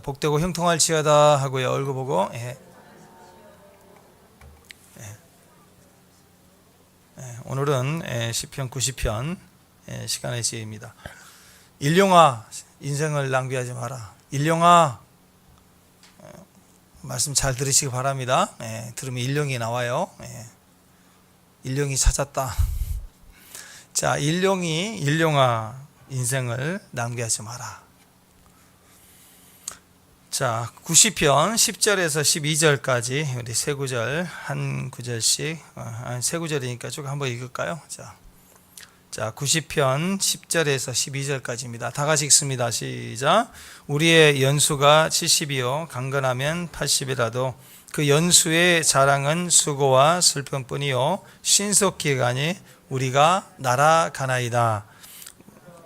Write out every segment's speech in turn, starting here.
복되고 형통할지어다 하고요. 얼굴 보고. 오늘은 시편 90편 시간의 지혜입니다. 일용아, 인생을 낭비하지 마라. 일용아, 말씀 잘 들으시기 바랍니다. 들으면 일용이 나와요. 일용이 찾았다. 자, 일용아, 인생을 낭비하지 마라. 자, 90편 10절에서 12절까지 우리 세 구절, 한 구절씩, 세 구절이니까 쭉 한번 읽을까요? 자, 90편 10절에서 12절까지입니다. 다 같이 읽습니다. 시작. 우리의 연수가 70이요 강건하면 80이라도 그 연수의 자랑은 수고와 슬픔뿐이요 신속히 가니 우리가 날아가나이다.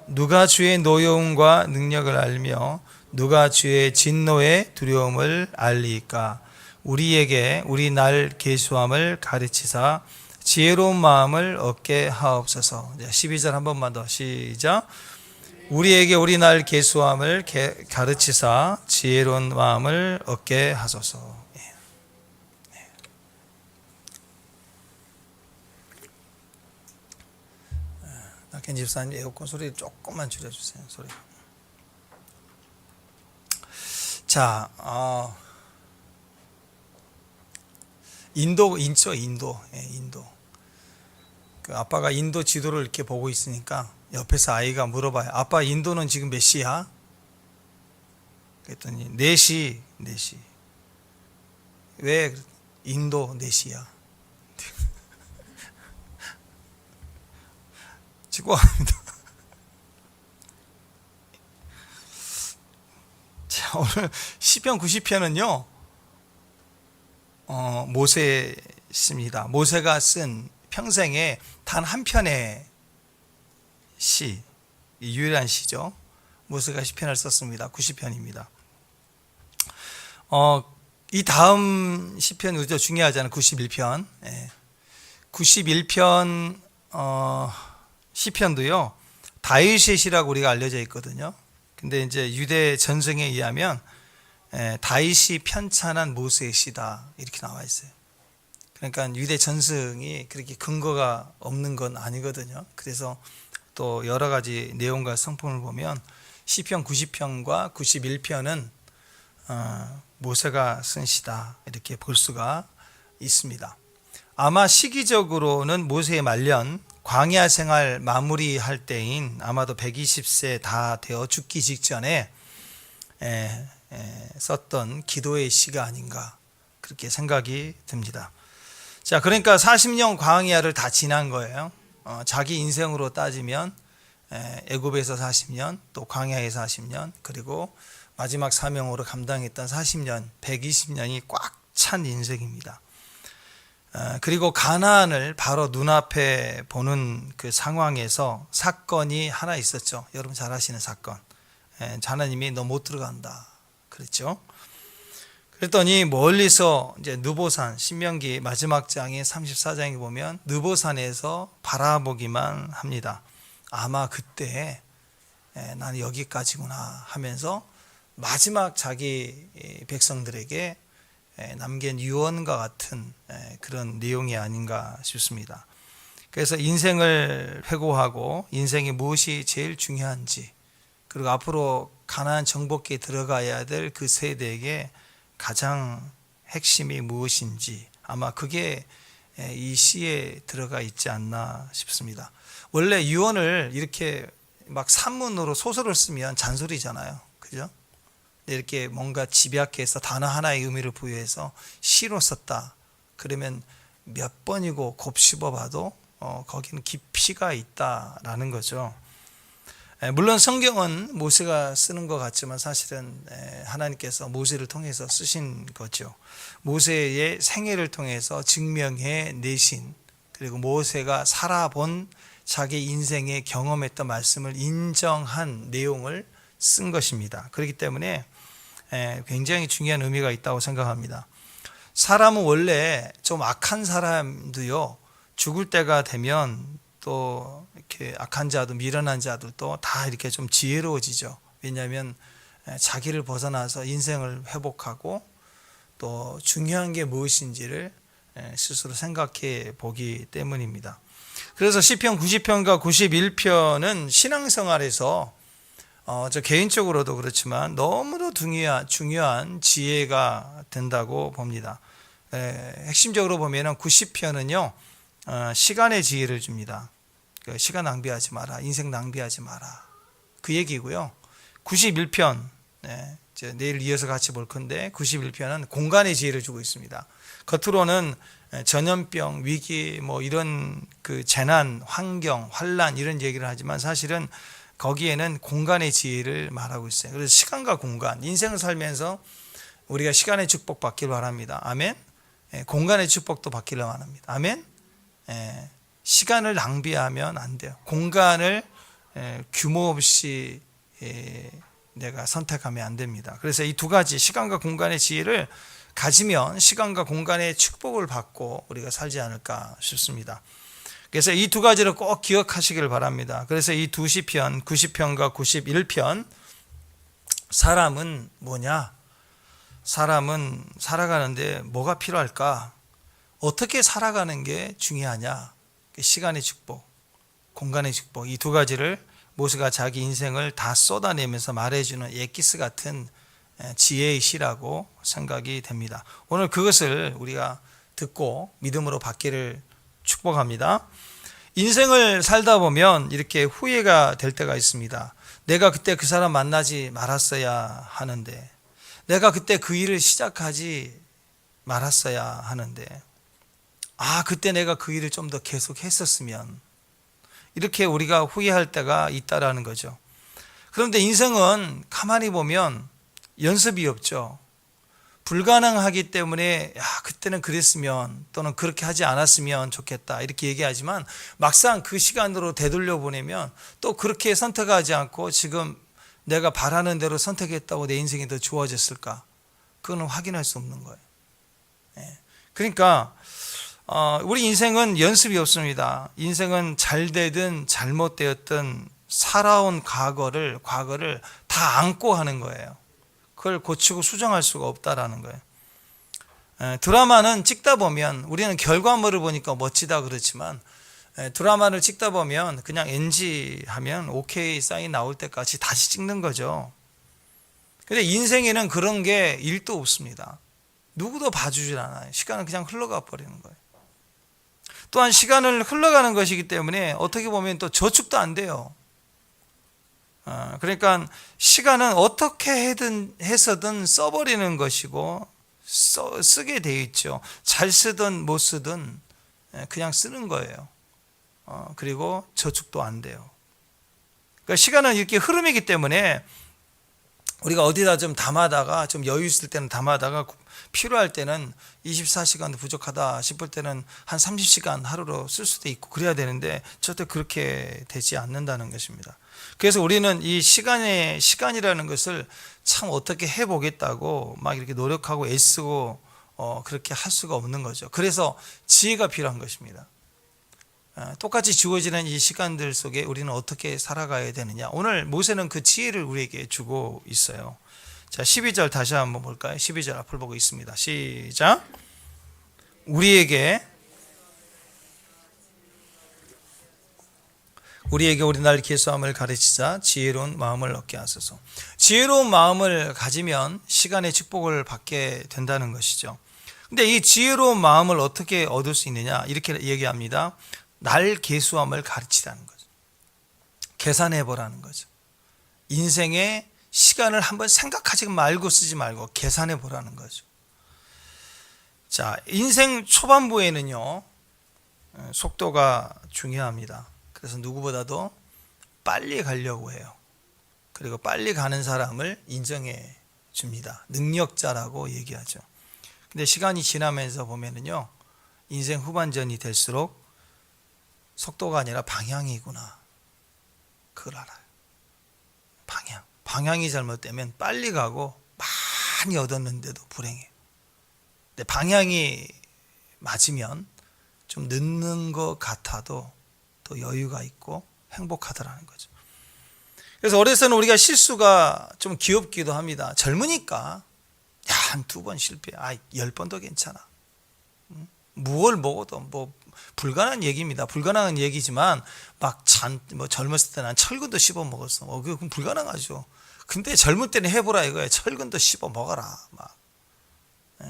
누가 주의 노여움과 능력을 알며 누가 주의 진노의 두려움을 알리까? 우리에게 우리 날 계수함을 가르치사 지혜로운 마음을 얻게 하옵소서. 12절 한 번만 더 시작. 우리에게 우리 날 계수함을 가르치사 지혜로운 마음을 얻게 하소서. 낙현 집사님 에어컨 소리 조금만 줄여주세요. 소리. 자, 인도. 그 아빠가 인도 지도를 이렇게 보고 있으니까 옆에서 아이가 물어봐요. 아빠, 인도는 지금 몇 시야? 그랬더니 4시. 왜 인도 4시야? 축구합니다. 자, 오늘 시편 90편은요 모세입니다. 모세가 쓴 평생에 단 한 편의 시, 유일한 시죠. 모세가 시편을 썼습니다. 90편입니다. 이 다음 시편 우리가 중요하잖아요. 91편. 91편 시편도요 다윗의 시라고 우리가 알려져 있거든요. 근데 이제 유대 전승에 의하면 다윗이 편찬한 모세의 시다 이렇게 나와 있어요. 그러니까 유대 전승이 그렇게 근거가 없는 건 아니거든요. 그래서 또 여러 가지 내용과 성품을 보면 시편 90편과 91편은 모세가 쓴 시다 이렇게 볼 수가 있습니다. 아마 시기적으로는 모세의 말년 광야 생활 마무리할 때인 아마도 120세 다 되어 죽기 직전에 썼던 기도의 시가 아닌가 그렇게 생각이 듭니다. 자, 그러니까 40년 광야를 다 지난 거예요. 자기 인생으로 따지면 애굽에서 40년, 또 광야에서 40년, 그리고 마지막 사명으로 감당했던 40년, 120년이 꽉 찬 인생입니다. 그리고 가나안을 바로 눈앞에 보는 그 상황에서 사건이 하나 있었죠. 여러분 잘 아시는 사건. 하나님이 너 못 들어간다 그랬죠. 그랬더니 멀리서 이제 느보산, 신명기 마지막 장인 34장에 보면 느보산에서 바라보기만 합니다. 아마 그때 나는 여기까지구나 하면서 마지막 자기 백성들에게 남긴 유언과 같은 그런 내용이 아닌가 싶습니다. 그래서 인생을 회고하고 인생이 무엇이 제일 중요한지, 그리고 앞으로 가나안 정복기에 들어가야 될 그 세대에게 가장 핵심이 무엇인지 아마 그게 이 시에 들어가 있지 않나 싶습니다. 원래 유언을 이렇게 막 산문으로 소설을 쓰면 잔소리잖아요. 그죠? 이렇게 뭔가 집약해서 단어 하나의 의미를 부여해서 시로 썼다. 그러면 몇 번이고 곱씹어봐도 거기는 깊이가 있다라는 거죠. 물론 성경은 모세가 쓰는 것 같지만 사실은 하나님께서 모세를 통해서 쓰신 거죠. 모세의 생애를 통해서 증명해 내신, 그리고 모세가 살아본 자기 인생에 경험했던 말씀을 인정한 내용을 쓴 것입니다. 그렇기 때문에 굉장히 중요한 의미가 있다고 생각합니다. 사람은 원래 좀 악한 사람도요 죽을 때가 되면 또 이렇게 악한 자도 미련한 자들도 다 이렇게 좀 지혜로워지죠. 왜냐하면 자기를 벗어나서 인생을 회복하고 또 중요한 게 무엇인지를 스스로 생각해 보기 때문입니다. 그래서 시편 90편과 91편은 신앙생활에서 저 개인적으로도 그렇지만 너무도 중요한 지혜가 된다고 봅니다. 핵심적으로 보면은 90편은요 시간의 지혜를 줍니다. 시간 낭비하지 마라, 인생 낭비하지 마라, 그 얘기고요. 91편 내일 이어서 같이 볼 건데 91편은 공간의 지혜를 주고 있습니다. 겉으로는 전염병, 위기, 뭐 이런 그 재난, 환경, 환란 이런 얘기를 하지만 사실은 거기에는 공간의 지혜를 말하고 있어요. 그래서 시간과 공간, 인생을 살면서 우리가 시간의 축복 받기를 바랍니다. 아멘. 공간의 축복도 받기를 바랍니다. 아멘. 시간을 낭비하면 안 돼요. 공간을 규모 없이 내가 선택하면 안 됩니다. 그래서 이 두 가지 시간과 공간의 지혜를 가지면 시간과 공간의 축복을 받고 우리가 살지 않을까 싶습니다. 그래서 이 두 가지를 꼭 기억하시길 바랍니다. 그래서 이 두 시편 90편과 91편 사람은 뭐냐? 사람은 살아가는데 뭐가 필요할까? 어떻게 살아가는 게 중요하냐? 시간의 축복, 공간의 축복, 이 두 가지를 모세가 자기 인생을 다 쏟아내면서 말해주는 엑기스 같은 지혜의 시라고 생각이 됩니다. 오늘 그것을 우리가 듣고 믿음으로 받기를 축복합니다. 인생을 살다 보면 이렇게 후회가 될 때가 있습니다. 내가 그때 그 사람 만나지 말았어야 하는데, 내가 그때 그 일을 시작하지 말았어야 하는데, 그때 내가 그 일을 좀 더 계속 했었으면, 이렇게 우리가 후회할 때가 있다라는 거죠. 그런데 인생은 가만히 보면 연습이 없죠. 불가능하기 때문에 그때는 그랬으면 또는 그렇게 하지 않았으면 좋겠다 이렇게 얘기하지만 막상 그 시간으로 되돌려 보내면 또 그렇게 선택하지 않고 지금 내가 바라는 대로 선택했다고 내 인생이 더 좋아졌을까? 그거는 확인할 수 없는 거예요. 그러니까 우리 인생은 연습이 없습니다. 인생은 잘 되든 잘못되었든 살아온 과거를 다 안고 하는 거예요. 그걸 고치고 수정할 수가 없다라는 거예요. 드라마는 찍다 보면 우리는 결과물을 보니까 멋지다 그렇지만 드라마를 찍다 보면 그냥 NG 하면 OK 사인 나올 때까지 다시 찍는 거죠. 근데 인생에는 그런 게 1도 없습니다. 누구도 봐주질 않아요. 시간은 그냥 흘러가 버리는 거예요. 또한 시간을 흘러가는 것이기 때문에 어떻게 보면 또 저축도 안 돼요. 그러니까 시간은 어떻게 해서든 써버리는 것이고 쓰게 돼 있죠. 잘 쓰든 못 쓰든 그냥 쓰는 거예요. 그리고 저축도 안 돼요. 그러니까 시간은 이렇게 흐름이기 때문에 우리가 어디다 좀 담아다가 좀 여유 있을 때는 담아다가 필요할 때는 24시간도 부족하다 싶을 때는 한 30시간 하루로 쓸 수도 있고 그래야 되는데 절대 그렇게 되지 않는다는 것입니다. 그래서 우리는 이 시간이라는 것을 참 어떻게 해보겠다고 막 이렇게 노력하고 애쓰고 그렇게 할 수가 없는 거죠. 그래서 지혜가 필요한 것입니다. 똑같이 주어지는 이 시간들 속에 우리는 어떻게 살아가야 되느냐. 오늘 모세는 그 지혜를 우리에게 주고 있어요. 자, 12절 다시 한번 볼까요? 12절 앞을 보고 있습니다. 시작. 우리에게 우리 날 계수함을 가르치자 지혜로운 마음을 얻게 하소서. 지혜로운 마음을 가지면 시간의 축복을 받게 된다는 것이죠. 근데 이 지혜로운 마음을 어떻게 얻을 수 있느냐? 이렇게 얘기합니다. 날 계수함을 가르치라는 거죠. 계산해 보라는 거죠. 인생의 시간을 한번 생각하지 말고 쓰지 말고 계산해 보라는 거죠. 자, 인생 초반부에는요, 속도가 중요합니다. 그래서 누구보다도 빨리 가려고 해요. 그리고 빨리 가는 사람을 인정해 줍니다. 능력자라고 얘기하죠. 근데 시간이 지나면서 보면은요, 인생 후반전이 될수록 속도가 아니라 방향이구나. 그걸 알아요. 방향이 잘못되면 빨리 가고 많이 얻었는데도 불행해요. 근데 방향이 맞으면 좀 늦는 것 같아도 또 여유가 있고 행복하더라는 거죠. 그래서 어렸을 때는 우리가 실수가 좀 귀엽기도 합니다. 젊으니까 야, 한 2번 실패, 10번도 괜찮아. 무얼 먹어도 뭐 불가능한 얘기입니다. 불가능한 얘기지만 막 젊었을 때는 철근도 씹어 먹었어. 그건 불가능하죠. 근데 젊을 때는 해보라 이거예요. 철근도 씹어 먹어라. 막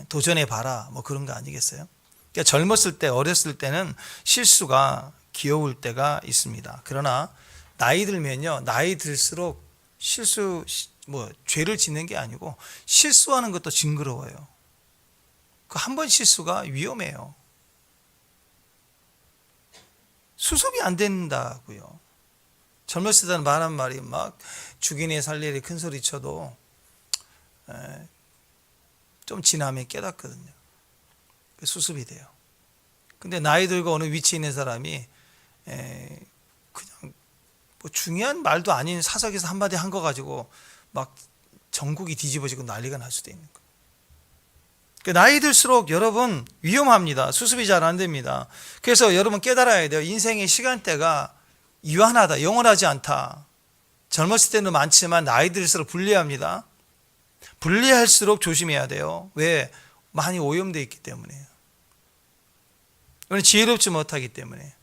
도전해 봐라. 뭐 그런 거 아니겠어요? 그러니까 젊었을 때, 어렸을 때는 실수가 귀여울 때가 있습니다. 그러나 나이 들면요, 나이 들수록 죄를 짓는 게 아니고 실수하는 것도 징그러워요. 그 한 번 실수가 위험해요. 수습이 안 된다고요. 젊었을 때는 말한 말이 막 죽이네 살리네 큰 소리 쳐도 좀 지나면 깨닫거든요. 수습이 돼요. 근데 나이 들고 어느 위치에 있는 사람이 그냥 뭐 중요한 말도 아닌 사석에서 한마디 한 거 가지고 막 전국이 뒤집어지고 난리가 날 수도 있는 거예요. 나이 들수록 여러분 위험합니다. 수습이 잘 안 됩니다. 그래서 여러분 깨달아야 돼요. 인생의 시간대가 유한하다, 영원하지 않다. 젊었을 때는 많지만 나이 들수록 불리합니다. 불리할수록 조심해야 돼요. 왜? 많이 오염되어 있기 때문에요. 우리는 지혜롭지 못하기 때문에.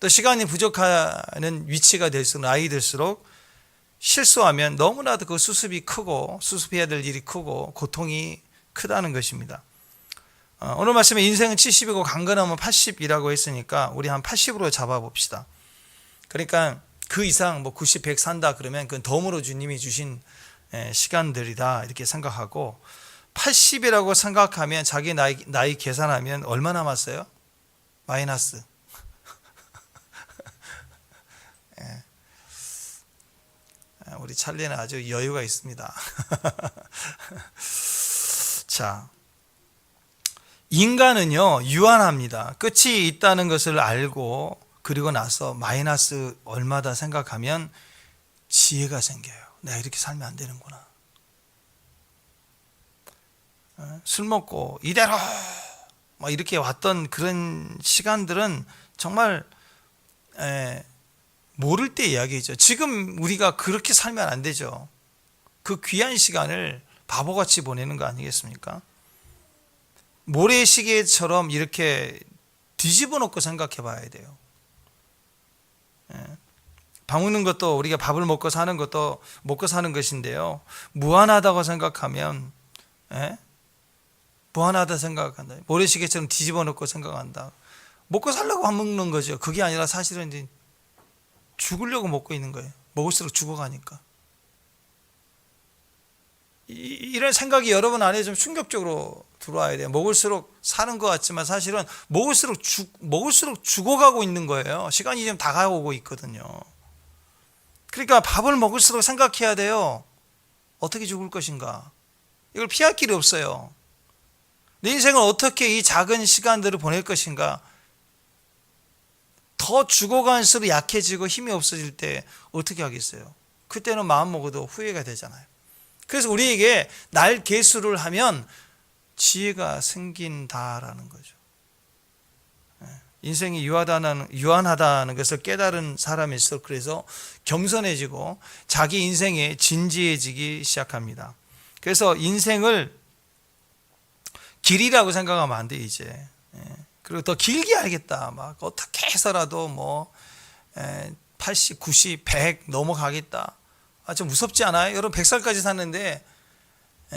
또 시간이 부족하는 위치가 될수록 나이 들수록 실수하면 너무나도 그 수습이 크고 수습해야 될 일이 크고 고통이 크다는 것입니다. 오늘 말씀에 인생은 70이고 강건하면 80이라고 했으니까 우리 한 80으로 잡아봅시다. 그러니까 그 이상 90, 100 산다 그러면 그건 덤으로 주님이 주신 시간들이다 이렇게 생각하고 80이라고 생각하면 자기 나이 계산하면 얼마 남았어요? 마이너스. 우리 찰리는 아주 여유가 있습니다. 자, 인간은요 유한합니다. 끝이 있다는 것을 알고 그리고 나서 마이너스 얼마다 생각하면 지혜가 생겨요. 내가 이렇게 살면 안 되는구나. 술 먹고 이대로 막 이렇게 왔던 그런 시간들은 정말 모를 때 이야기죠. 지금 우리가 그렇게 살면 안 되죠. 그 귀한 시간을 바보같이 보내는 거 아니겠습니까? 모래시계처럼 이렇게 뒤집어 놓고 생각해 봐야 돼요. 밥 먹는 것도 우리가 밥을 먹고 사는 것도 먹고 사는 것인데요. 무한하다고 생각하면 무한하다 생각한다. 모래시계처럼 뒤집어 놓고 생각한다. 먹고 살려고 밥 먹는 거죠. 그게 아니라 사실은 이제 죽으려고 먹고 있는 거예요. 먹을수록 죽어가니까. 이런 생각이 여러분 안에 좀 충격적으로 들어와야 돼요. 먹을수록 사는 것 같지만 사실은 먹을수록 죽어가고 있는 거예요. 시간이 좀 다가오고 있거든요. 그러니까 밥을 먹을수록 생각해야 돼요. 어떻게 죽을 것인가. 이걸 피할 길이 없어요. 내 인생을 어떻게 이 작은 시간들을 보낼 것인가. 더 죽어갈수록 약해지고 힘이 없어질 때 어떻게 하겠어요? 그때는 마음 먹어도 후회가 되잖아요. 그래서 우리에게 날 계수를 하면 지혜가 생긴다라는 거죠. 인생이 유한하다는 것을 깨달은 사람일수록 그래서 겸손해지고 자기 인생에 진지해지기 시작합니다. 그래서 인생을 길이라고 생각하면 안 돼 이제. 그리고 더 길게 알겠다. 막 어떻게 해서라도 80, 90, 100 넘어가겠다. 좀 무섭지 않아요? 여러분 100살까지 사는데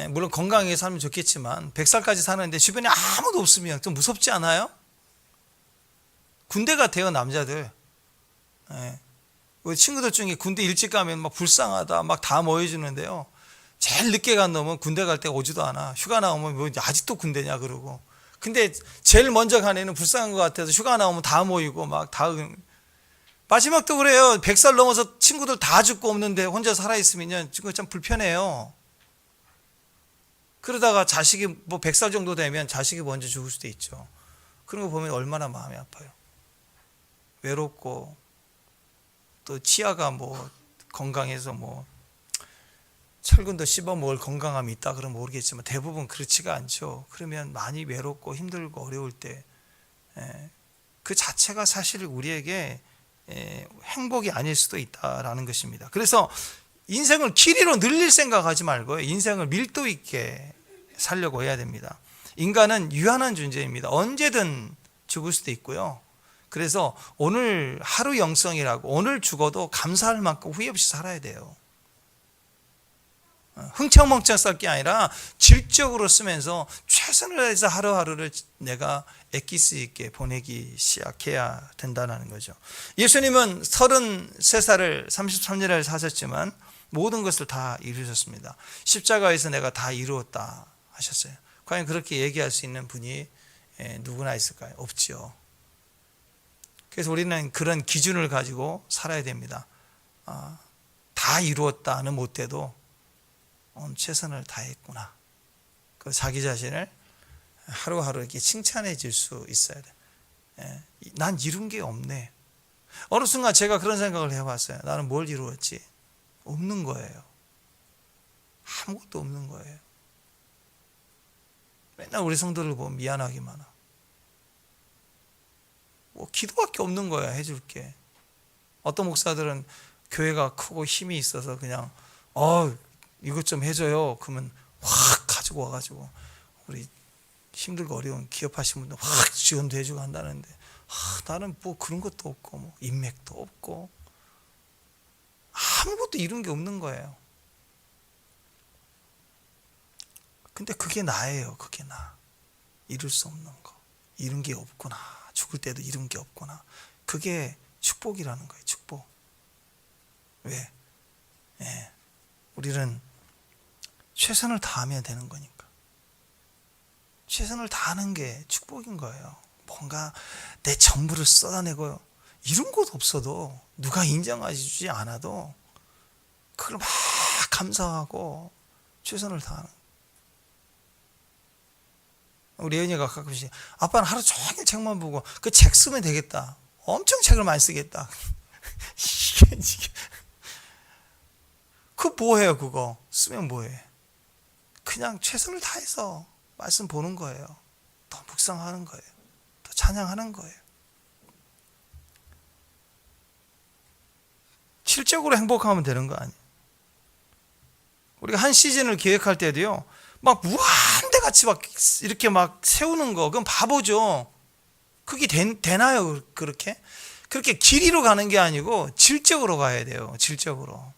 물론 건강하게 살면 좋겠지만 100살까지 사는데 주변에 아무도 없으면 좀 무섭지 않아요? 군대 같아요 남자들. 우리 친구들 중에 군대 일찍 가면 막 불쌍하다 막 다 모여주는데요. 제일 늦게 간 놈은 군대 갈 때 오지도 않아. 휴가 나오면 뭐 아직도 군대냐 그러고. 근데 제일 먼저 간 애는 불쌍한 것 같아서 휴가 나오면 다 모이고 막 다. 마지막도 그래요. 100살 넘어서 친구들 다 죽고 없는데 혼자 살아있으면 지금 참 불편해요. 그러다가 자식이 100살 정도 되면 자식이 먼저 죽을 수도 있죠. 그런 거 보면 얼마나 마음이 아파요. 외롭고 또 치아가 건강해서 철근도 씹어 먹을 건강함이 있다 그러면 모르겠지만 대부분 그렇지가 않죠. 그러면 많이 외롭고 힘들고 어려울 때 그 자체가 사실 우리에게 행복이 아닐 수도 있다라는 것입니다. 그래서 인생을 길이로 늘릴 생각하지 말고요. 인생을 밀도 있게 살려고 해야 됩니다. 인간은 유한한 존재입니다. 언제든 죽을 수도 있고요. 그래서 오늘 하루 영성이라고 오늘 죽어도 감사할 만큼 후회 없이 살아야 돼요. 흥청망청 살 게 아니라 질적으로 쓰면서 최선을 다해서 하루하루를 내가 애기스 있게 보내기 시작해야 된다는 거죠. 예수님은 33살을 33년을 사셨지만 모든 것을 다 이루셨습니다. 십자가에서 내가 다 이루었다 하셨어요. 과연 그렇게 얘기할 수 있는 분이 누구나 있을까요? 없지요. 그래서 우리는 그런 기준을 가지고 살아야 됩니다. 다 이루었다는 못해도 최선을 다했구나. 그 자기 자신을 하루하루 이렇게 칭찬해 줄 수 있어야 돼. 난 이룬 게 없네. 어느 순간 제가 그런 생각을 해봤어요. 나는 뭘 이루었지? 없는 거예요. 아무것도 없는 거예요. 맨날 우리 성도들 보면 미안하기만 하고. 뭐 기도밖에 없는 거야, 해줄 게. 어떤 목사들은 교회가 크고 힘이 있어서 그냥 이것 좀 해줘요. 그러면 확 가지고 와가지고 우리 힘들고 어려운 기업하신 분들 확 지원도 해주고 한다는데 나는 뭐 그런 것도 없고 뭐 인맥도 없고 아무것도 이룬 게 없는 거예요. 근데 그게 나예요. 그게 나. 이룰 수 없는 거. 이룬 게 없구나. 죽을 때도 이룬 게 없구나. 그게 축복이라는 거예요. 축복. 왜? 우리는 최선을 다하면 되는 거니까. 최선을 다하는 게 축복인 거예요. 뭔가 내 전부를 쏟아내고 이런 것 없어도 누가 인정해주지 않아도 그걸 막 감사하고 최선을 다하는. 우리 예은이가 가끔씩 아빠는 하루 종일 책만 보고 그 책 쓰면 되겠다. 엄청 책을 많이 쓰겠다. 이게 그 뭐해요 그거. 쓰면 뭐해. 그냥 최선을 다해서 말씀 보는 거예요. 더 묵상하는 거예요. 더 찬양하는 거예요. 실적으로 행복하면 되는 거 아니에요. 우리가 한 시즌을 계획할 때도요. 막 무한대 같이 막 이렇게 막 세우는 거 그건 바보죠. 그게 되나요? 그렇게 길이로 가는 게 아니고 질적으로 가야 돼요. 질적으로.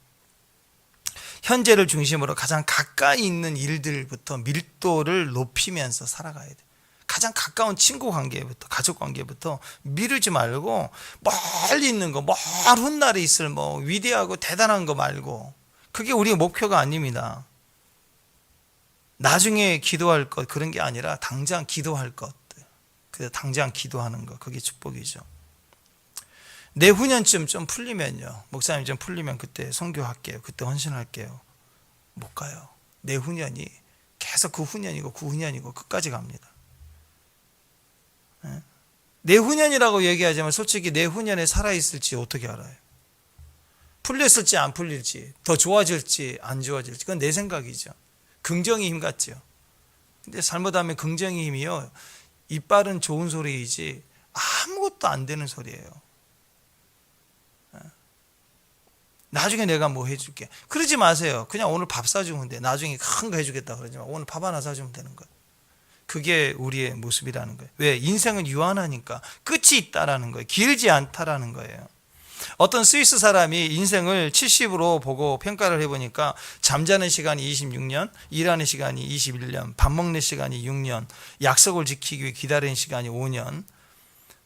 현재를 중심으로 가장 가까이 있는 일들부터 밀도를 높이면서 살아가야 돼. 가장 가까운 친구 관계부터 가족 관계부터 미루지 말고 멀리 있는 거, 먼 훗날에 있을 뭐 위대하고 대단한 거 말고 그게 우리의 목표가 아닙니다. 나중에 기도할 것 그런 게 아니라 당장 기도할 것. 그래서 당장 기도하는 거 그게 축복이죠. 내후년쯤 좀 풀리면요. 목사님 좀 풀리면 그때 선교할게요. 그때 헌신할게요. 못 가요. 내후년이 계속 그 후년이고 그 후년이고 끝까지 갑니다. 내후년이라고 얘기하지만 솔직히 내후년에 살아있을지 어떻게 알아요? 풀렸을지 안 풀릴지 더 좋아질지 안 좋아질지 그건 내 생각이죠. 긍정의 힘 같죠. 근데 잘못하면 긍정의 힘이요. 이빨은 좋은 소리이지 아무것도 안 되는 소리예요. 나중에 내가 뭐 해줄게. 그러지 마세요. 그냥 오늘 밥 사주면 돼. 나중에 큰 거 해주겠다 그러지 마. 오늘 밥 하나 사주면 되는 거예요. 그게 우리의 모습이라는 거예요. 왜? 인생은 유한하니까 끝이 있다라는 거예요. 길지 않다라는 거예요. 어떤 스위스 사람이 인생을 70으로 보고 평가를 해보니까 잠자는 시간이 26년, 일하는 시간이 21년, 밥 먹는 시간이 6년, 약속을 지키기 위해 기다리는 시간이 5년,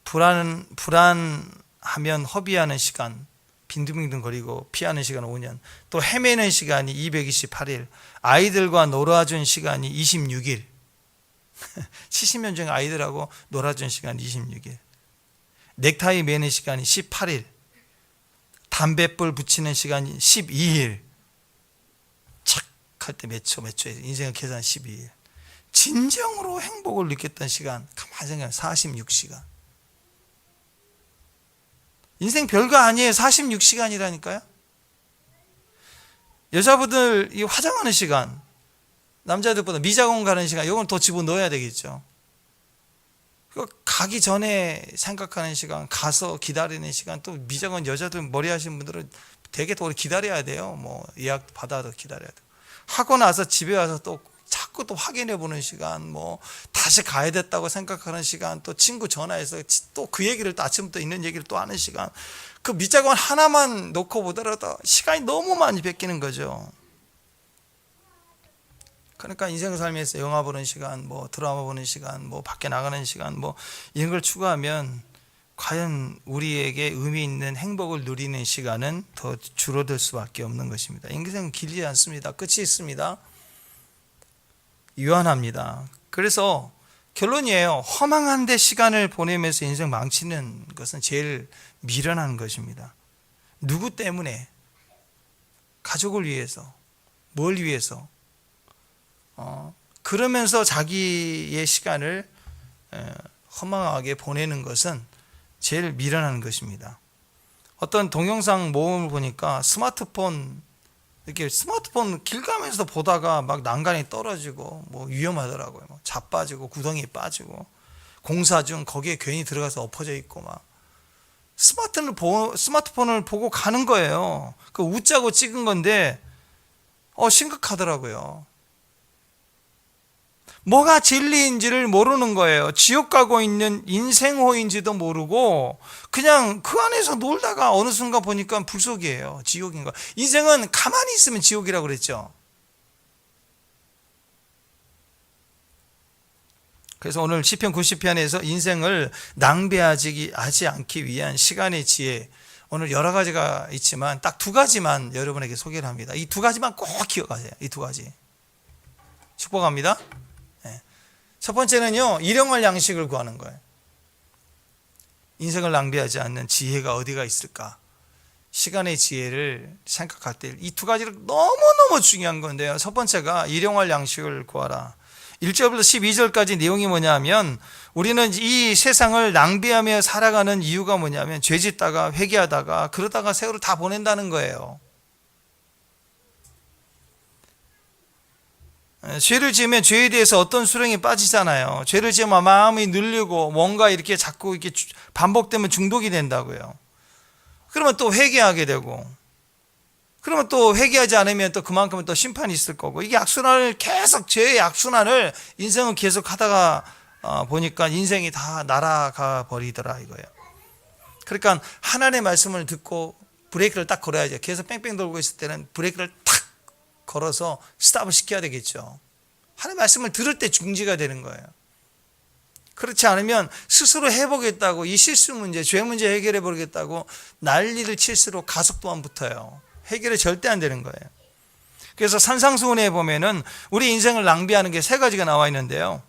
불안하면 허비하는 시간, 빈둥빈둥거리고 피하는 시간 5년, 또 헤매는 시간이 228일, 아이들과 놀아준 시간이 26일, 70년 중에 아이들하고 놀아준 시간이 26일, 넥타이 매는 시간이 18일, 담뱃불 붙이는 시간이 12일, 착 할 때 몇 초에 인생을 계산 12일, 진정으로 행복을 느꼈던 시간 가만히 생각하면 46시간. 인생 별거 아니에요. 46시간이라니까요. 여자분들 이 화장하는 시간, 남자들보다 미장원 가는 시간, 이건 더 집어넣어야 되겠죠. 가기 전에 생각하는 시간, 가서 기다리는 시간, 또 미장원 여자들 머리 하신 분들은 되게 또 오래 기다려야 돼요. 뭐 예약 받아도 기다려야 돼요. 하고 나서 집에 와서 또 자꾸 또 확인해 보는 시간, 뭐 다시 가야 됐다고 생각하는 시간, 또 친구 전화해서 또 그 얘기를 또 아침부터 있는 얘기를 또 하는 시간, 그 밑자국만 하나만 놓고 보더라도 시간이 너무 많이 뺏기는 거죠. 그러니까 인생 삶에서 영화 보는 시간, 뭐 드라마 보는 시간, 뭐 밖에 나가는 시간, 뭐 이런 걸 추가하면 과연 우리에게 의미 있는 행복을 누리는 시간은 더 줄어들 수밖에 없는 것입니다. 인생은 길지 않습니다. 끝이 있습니다. 유한합니다. 그래서 결론이에요. 허망한 데 시간을 보내면서 인생 망치는 것은 제일 미련한 것입니다. 누구 때문에? 가족을 위해서, 뭘 위해서? 그러면서 자기의 시간을 허망하게 보내는 것은 제일 미련한 것입니다. 어떤 동영상 모음을 보니까 스마트폰 길 가면서 보다가 막 난간이 떨어지고 뭐 위험하더라고요. 뭐 자빠지고 구덩이에 빠지고 공사 중 거기에 괜히 들어가서 엎어져 있고 막 스마트폰을 보고 가는 거예요. 그 웃자고 찍은 건데 심각하더라고요. 뭐가 진리인지를 모르는 거예요. 지옥 가고 있는 인생호인지도 모르고 그냥 그 안에서 놀다가 어느 순간 보니까 불속이에요. 지옥인 거. 인생은 가만히 있으면 지옥이라고 그랬죠. 그래서 오늘 시편 90편에서 인생을 낭비하지 않기 위한 시간의 지혜, 오늘 여러 가지가 있지만 딱 두 가지만 여러분에게 소개를 합니다. 이 두 가지만 꼭 기억하세요. 이 두 가지. 축복합니다. 첫 번째는요, 일용할 양식을 구하는 거예요. 인생을 낭비하지 않는 지혜가 어디가 있을까? 시간의 지혜를 생각할 때 이 두 가지를 너무너무 중요한 건데요. 첫 번째가 일용할 양식을 구하라. 1절부터 12절까지 내용이 뭐냐면 우리는 이 세상을 낭비하며 살아가는 이유가 뭐냐면 죄 짓다가 회개하다가 그러다가 세월을 다 보낸다는 거예요. 죄를 지으면 죄에 대해서 어떤 수렁에 빠지잖아요. 죄를 지으면 마음이 눌리고 뭔가 이렇게 자꾸 이렇게 반복되면 중독이 된다고요. 그러면 또 회개하게 되고, 그러면 또 회개하지 않으면 또 그만큼은 또 심판이 있을 거고, 이게 악순환을 계속, 죄의 악순환을 인생을 계속 하다가 보니까 인생이 다 날아가 버리더라 이거예요. 그러니까 하나님의 말씀을 듣고 브레이크를 딱 걸어야죠. 계속 뺑뺑 돌고 있을 때는 브레이크를 탁 걸어서 스탑을 시켜야 되겠죠. 하나님의 말씀을 들을 때 중지가 되는 거예요. 그렇지 않으면 스스로 해보겠다고 이 실수 문제, 죄 문제 해결해 보겠다고 난리를 칠수록 가속도만 붙어요. 해결이 절대 안 되는 거예요. 그래서 산상수훈에 보면은 우리 인생을 낭비하는 게 세 가지가 나와 있는데요.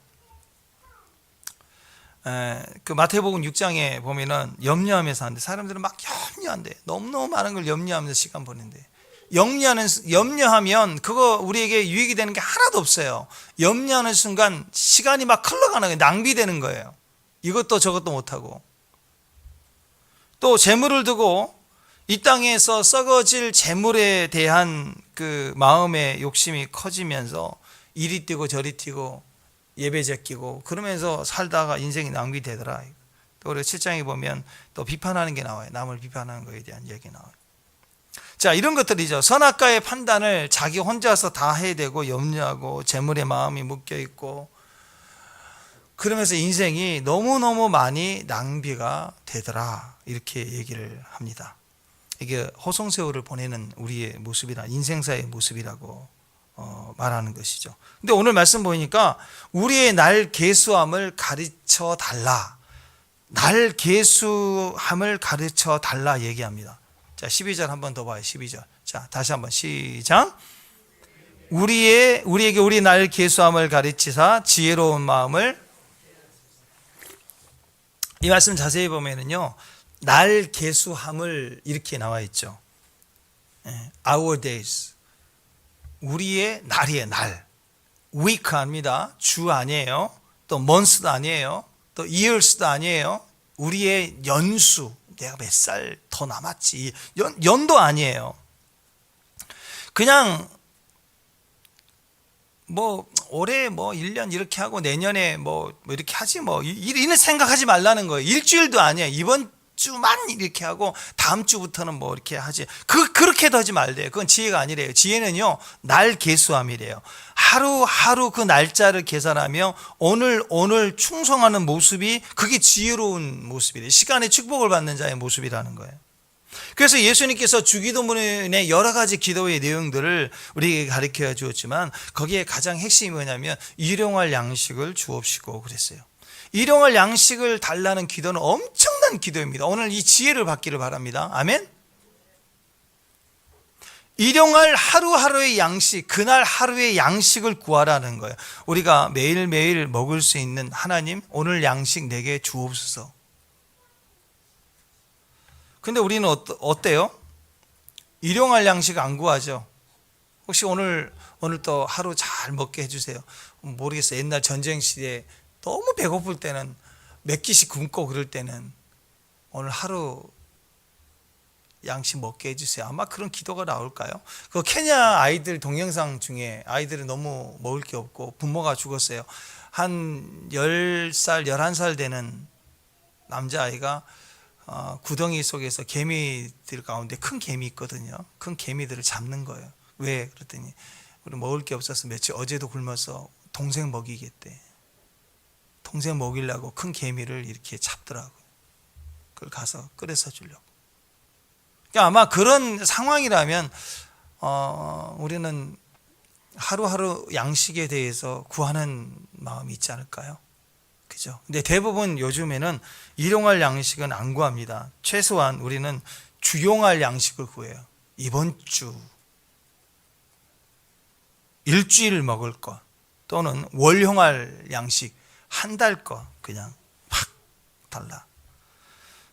그 마태복음 6장에 보면은 염려하면서 하는데 사람들은 막 염려한대. 너무너무 많은 걸 염려하면서 시간 보낸대. 염려하면 그거 우리에게 유익이 되는 게 하나도 없어요. 염려하는 순간 시간이 막 흘러가는 거예요. 낭비되는 거예요. 이것도 저것도 못하고. 또 재물을 두고 이 땅에서 썩어질 재물에 대한 그 마음의 욕심이 커지면서 이리 뛰고 저리 뛰고 예배 제끼고 그러면서 살다가 인생이 낭비되더라. 또 우리 7장에 보면 또 비판하는 게 나와요. 남을 비판하는 거에 대한 얘기 나와요. 자, 이런 것들이죠. 선악과의 판단을 자기 혼자서 다 해야 되고 염려하고 재물에 마음이 묶여 있고 그러면서 인생이 너무너무 많이 낭비가 되더라. 이렇게 얘기를 합니다. 이게 호송세월을 보내는 우리의 모습이라 인생사의 모습이라고 말하는 것이죠. 근데 오늘 말씀 보니까 우리의 날 계수함을 가르쳐 달라. 날 계수함을 가르쳐 달라 얘기합니다. 자, 12절 한 번 더 봐요. 12절. 자, 다시 한번 시작. 우리에게 우리 날 계수함을 가르치사 지혜로운 마음을. 이 말씀 자세히 보면은요, 날 계수함을 이렇게 나와 있죠. Our days. 우리의 날이에요, 날. week 아닙니다. 주 아니에요. 또 month도 아니에요. 또 years도 아니에요. 우리의 연수. 내가 몇 살 더 남았지. 연도 아니에요. 그냥 뭐 올해 뭐 1년 이렇게 하고 내년에 뭐 이렇게 하지 뭐 이런 생각하지 말라는 거예요. 일주일도 아니에요. 이번 주만 이렇게 하고 다음 주부터는 뭐 이렇게 하지. 그렇게도 하지 말래요. 그건 지혜가 아니래요. 지혜는요, 날 계수함이래요. 하루하루 그 날짜를 계산하며 오늘 충성하는 모습이, 그게 지혜로운 모습이래요. 시간의 축복을 받는 자의 모습이라는 거예요. 그래서 예수님께서 주기도문의 여러 가지 기도의 내용들을 우리에게 가르쳐 주었지만, 거기에 가장 핵심이 뭐냐면 일용할 양식을 주옵시고 그랬어요. 일용할 양식을 달라는 기도는 엄청난 기도입니다. 오늘 이 지혜를 받기를 바랍니다. 아멘. 일용할 하루하루의 양식, 그날 하루의 양식을 구하라는 거예요. 우리가 매일매일 먹을 수 있는, 하나님 오늘 양식 내게 주옵소서. 근데 우리는 어때요? 일용할 양식 안 구하죠. 혹시 오늘 또 하루 잘 먹게 해주세요. 모르겠어요. 옛날 전쟁 시대에 너무 배고플 때는 몇 끼씩 굶고 그럴 때는 오늘 하루 양식 먹게 해주세요. 아마 그런 기도가 나올까요? 그 케냐 아이들 동영상 중에 아이들이 너무 먹을 게 없고 부모가 죽었어요. 한 10살, 11살 되는 남자아이가 구덩이 속에서 개미들 가운데 큰 개미 있거든요. 큰 개미들을 잡는 거예요. 왜? 그랬더니 우리 먹을 게 없어서 며칠 어제도 굶어서 동생 먹이겠대. 동생 먹이려고 큰 개미를 이렇게 잡더라고요. 그걸 가서 끓여서 주려고. 그러니까 아마 그런 상황이라면 우리는 하루하루 양식에 대해서 구하는 마음이 있지 않을까요? 그죠? 근데 대부분 요즘에는 일용할 양식은 안 구합니다. 최소한 우리는 주용할 양식을 구해요. 이번 주, 일주일 먹을 것, 또는 월용할 양식, 한 달 거 그냥 팍 달라.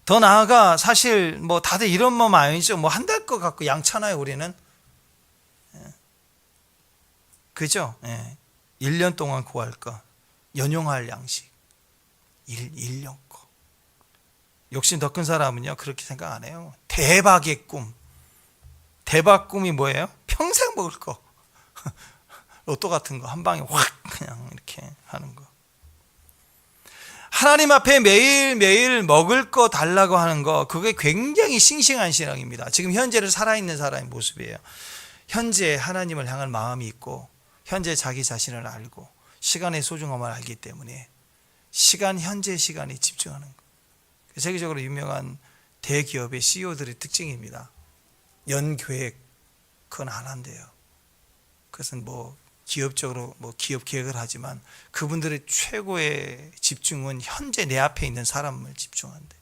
더 나아가 사실 뭐 다들 이런 마음 아니죠. 뭐 한 달 거 갖고 양차나요 우리는? 그죠? 1년 동안 구할 거, 연용할 양식. 1년 거. 욕심 더 큰 사람은요 그렇게 생각 안 해요. 대박의 꿈. 대박 꿈이 뭐예요? 평생 먹을 거. 로또 같은 거 한 방에 확 그냥 이렇게 하는 거. 하나님 앞에 매일매일 먹을 거 달라고 하는 거, 그게 굉장히 싱싱한 신앙입니다. 지금 현재를 살아있는 사람의 모습이에요. 현재 하나님을 향한 마음이 있고, 현재 자기 자신을 알고, 시간의 소중함을 알기 때문에 현재 시간에 집중하는 거. 세계적으로 유명한 대기업의 CEO들의 특징입니다. 연계획, 그건 안 한대요. 그것은 뭐 기업적으로 기업 계획을 하지만 그분들의 최고의 집중은 현재 내 앞에 있는 사람을 집중한대.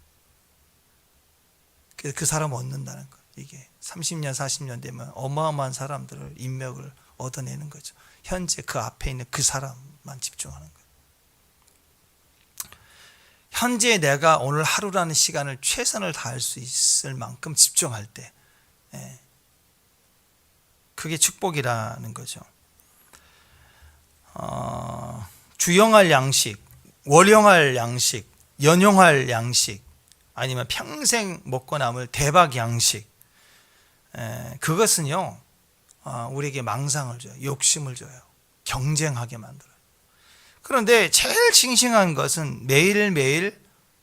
그래서 그 사람을 얻는다는 거. 이게 30년, 40년 되면 어마어마한 사람들을, 인맥을 얻어내는 거죠. 현재 그 앞에 있는 그 사람만 집중하는 거예요. 현재 내가 오늘 하루라는 시간을 최선을 다할 수 있을 만큼 집중할 때, 그게 축복이라는 거죠. 주용할 양식, 월용할 양식, 연용할 양식, 아니면 평생 먹고 남을 대박 양식, 그것은요 우리에게 망상을 줘요. 욕심을 줘요. 경쟁하게 만들어요. 그런데 제일 싱싱한 것은 매일매일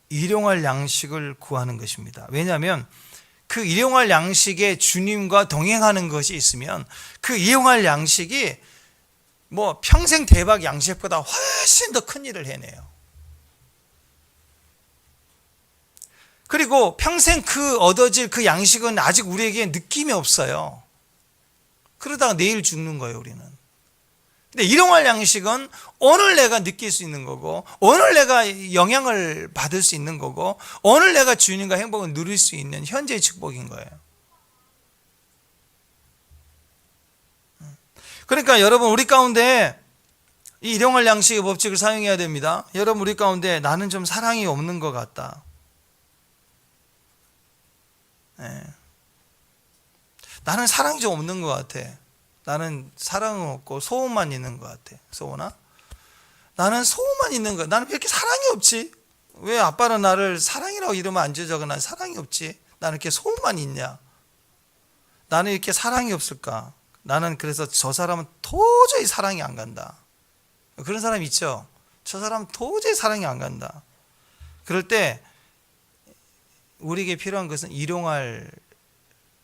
일용할 양식을 구하는 것입니다. 왜냐하면 그 일용할 양식에 주님과 동행하는 것이 있으면 그 일용할 양식이 뭐 평생 대박 양식보다 훨씬 더 큰 일을 해내요. 그리고 평생 얻어질 그 양식은 아직 우리에게 느낌이 없어요. 그러다가 내일 죽는 거예요, 우리는. 근데 일용할 양식은 오늘 내가 느낄 수 있는 거고, 오늘 내가 영향을 받을 수 있는 거고, 오늘 내가 주님과 행복을 누릴 수 있는 현재의 축복인 거예요. 그러니까 여러분, 우리 가운데 이 일용할 양식의 법칙을 사용해야 됩니다. 여러분, 우리 가운데 나는 좀 사랑이 없는 것 같다. 나는 사랑이 좀 없는 것 같아. 나는 사랑은 없고 소원만 있는 것 같아. 소원아? 나는 소원만 있는 거야. 나는 왜 이렇게 사랑이 없지? 왜 아빠는 나를 사랑이라고 이러면 안 주저고 난 사랑이 없지? 나는 이렇게 소원만 있냐? 나는 이렇게 사랑이 없을까? 나는 그래서 저 사람은 도저히 사랑이 안 간다. 그런 사람 있죠? 저 사람은 도저히 사랑이 안 간다. 그럴 때 우리에게 필요한 것은 일용할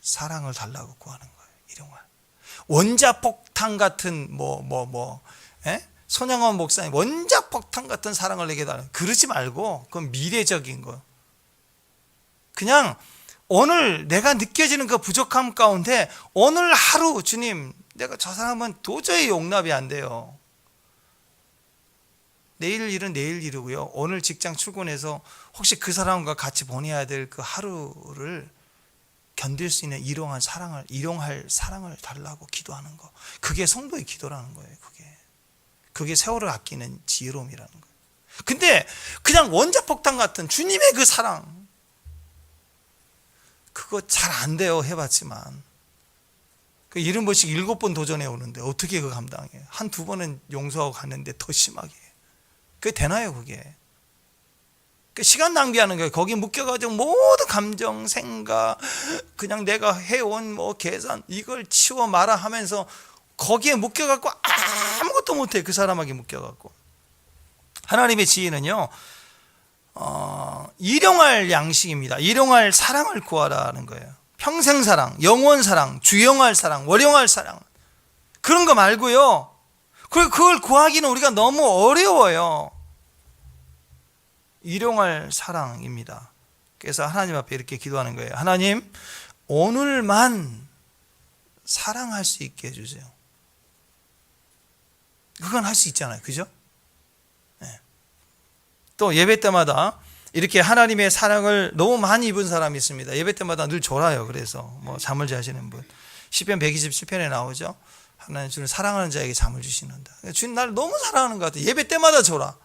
사랑을 달라고 구하는 거예요. 일용할. 원자폭탄 같은 손영원 목사님 원자폭탄 같은 사랑을 내게 달라는, 그러지 말고 그건 미래적인 거. 그냥 오늘 내가 느껴지는 그 부족함 가운데 오늘 하루, 주님 내가 저 사람은 도저히 용납이 안 돼요. 내일 일은 내일 일이고요. 오늘 직장 출근해서 혹시 그 사람과 같이 보내야 될 그 하루를 견딜 수 있는 일용할 사랑을 달라고 기도하는 거. 그게 성도의 기도라는 거예요. 그게 세월을 아끼는 지혜로움이라는 거예요. 근데 그냥 원자폭탄 같은 주님의 그 사랑, 그거 잘 안 돼요. 해봤지만. 그 70번씩 7번 도전해 오는데 어떻게 그거 감당해요? 한두 번은 용서하고 갔는데 더 심하게. 그게 되나요, 그게? 그 시간 낭비하는 거예요. 거기 묶여가지고 모든 감정, 생각, 그냥 내가 해온 계산, 이걸 치워 마라 하면서 거기에 묶여갖고 아무것도 못해. 그 사람에게 묶여갖고. 하나님의 지혜는요, 일용할 양식입니다. 일용할 사랑을 구하라는 거예요. 평생 사랑, 영원 사랑, 주영할 사랑, 월용할 사랑, 그런 거 말고요. 그걸 구하기는 우리가 너무 어려워요. 일용할 사랑입니다. 그래서 하나님 앞에 이렇게 기도하는 거예요. 하나님, 오늘만 사랑할 수 있게 해주세요. 그건 할 수 있잖아요. 그죠? 네. 또 예배 때마다 이렇게 하나님의 사랑을 너무 많이 입은 사람이 있습니다. 예배 때마다 늘 졸아요. 그래서 잠을 자시는 분. 시편 127편에 나오죠. 하나님, 주는 사랑하는 자에게 잠을 주시는다. 주님 나를 너무 사랑하는 것 같아. 예배 때마다 졸아.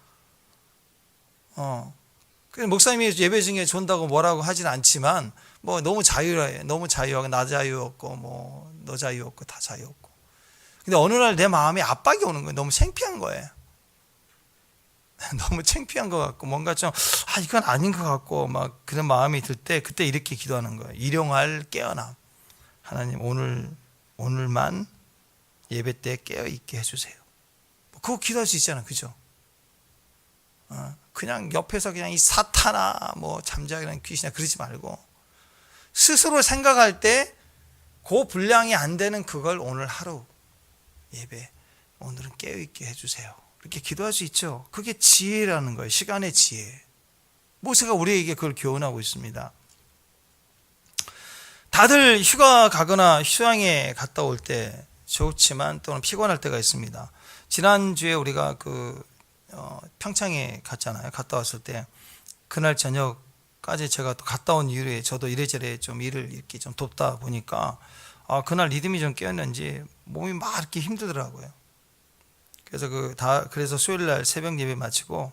그래서 목사님이 예배 중에 존다고 뭐라고 하진 않지만 너무 자유해. 너무 자유하고 나 자유 없고 너 자유 없고 다 자유 없고. 근데 어느 날 내 마음에 압박이 오는 거예요. 너무 창피한 거예요. 너무 창피한 것 같고 뭔가 좀 이건 아닌 것 같고 막 그런 마음이 들 때 그때 이렇게 기도하는 거예요. 일용할 깨어남. 하나님, 오늘만 예배 때 깨어 있게 해주세요. 그거 기도할 수 있잖아, 그죠? 그냥 옆에서 그냥 이 사탄아 잠자기란 귀신이나 그러지 말고 스스로 생각할 때 그 분량이 안 되는 그걸 오늘 하루 예배, 오늘은 깨어있게 해주세요. 이렇게 기도할 수 있죠. 그게 지혜라는 거예요. 시간의 지혜. 모세가 우리에게 그걸 교훈하고 있습니다. 다들 휴가 가거나 휴양에 갔다 올 때 좋지만 또는 피곤할 때가 있습니다. 지난주에 우리가 평창에 갔잖아요. 갔다 왔을 때 그날 저녁까지 제가 또 갔다 온 이후에 저도 이래저래 좀 일을 이렇게 좀 돕다 보니까 그날 리듬이 좀 깨었는지 몸이 막 이렇게 힘들더라고요. 그래서 수요일 날 새벽 예배 마치고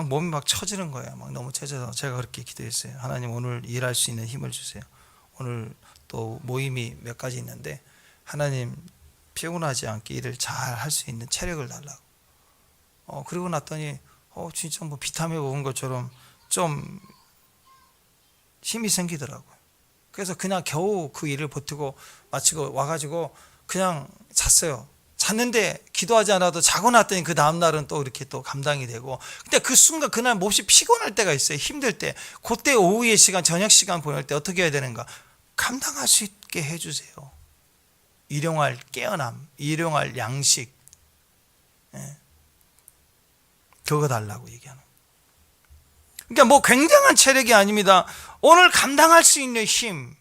몸이 막 처지는 거예요. 막 너무 처져서 제가 그렇게 기도했어요. 하나님, 오늘 일할 수 있는 힘을 주세요. 오늘 또 모임이 몇 가지 있는데 하나님, 피곤하지 않게 일을 잘 할 수 있는 체력을 달라고. 그리고 났더니 진짜 비타민 먹은 것처럼 좀 힘이 생기더라고요. 그래서 그냥 겨우 그 일을 버티고 마치고 와가지고 그냥 잤어요. 잤는데 기도하지 않아도 자고 났더니 그 다음날은 또 이렇게 또 감당이 되고. 근데 그 순간 그날 몹시 피곤할 때가 있어요. 힘들 때. 그때 오후의 시간, 저녁 시간 보낼 때 어떻게 해야 되는가? 감당할 수 있게 해주세요. 일용할 깨어남, 일용할 양식, 그거 달라고 얘기하는. 그러니까 굉장한 체력이 아닙니다. 오늘 감당할 수 있는 힘,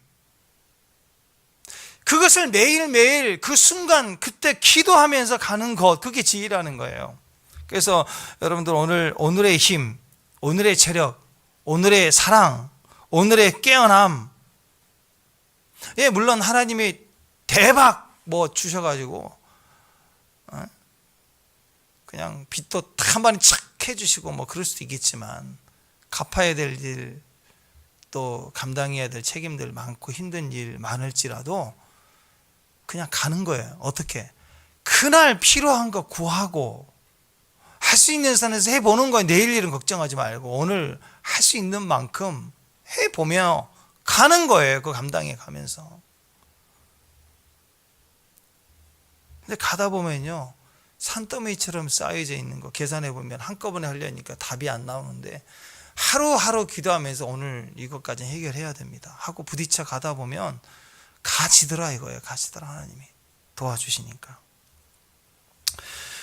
그것을 매일매일 그 순간 그때 기도하면서 가는 것, 그게 지혜라는 거예요. 그래서 여러분들 오늘의 힘, 오늘의 체력, 오늘의 사랑, 오늘의 깨어남, 물론 하나님이 대박 주셔가지고 그냥 빚도 한 번에 착 해주시고 그럴 수도 있겠지만 갚아야 될 일, 또 감당해야 될 책임들 많고 힘든 일 많을지라도 그냥 가는 거예요. 어떻게? 그날 필요한 거 구하고 할 수 있는 선에서 해보는 거예요. 내일 일은 걱정하지 말고 오늘 할 수 있는 만큼 해보며 가는 거예요. 그 감당해 가면서. 근데 가다 보면요, 산더미처럼 쌓여져 있는 거 계산해 보면 한꺼번에 하려니까 답이 안 나오는데 하루하루 기도하면서 오늘 이것까지 해결해야 됩니다 하고 부딪혀 가다 보면 가지더라 이거예요. 가지더라. 하나님이 도와주시니까.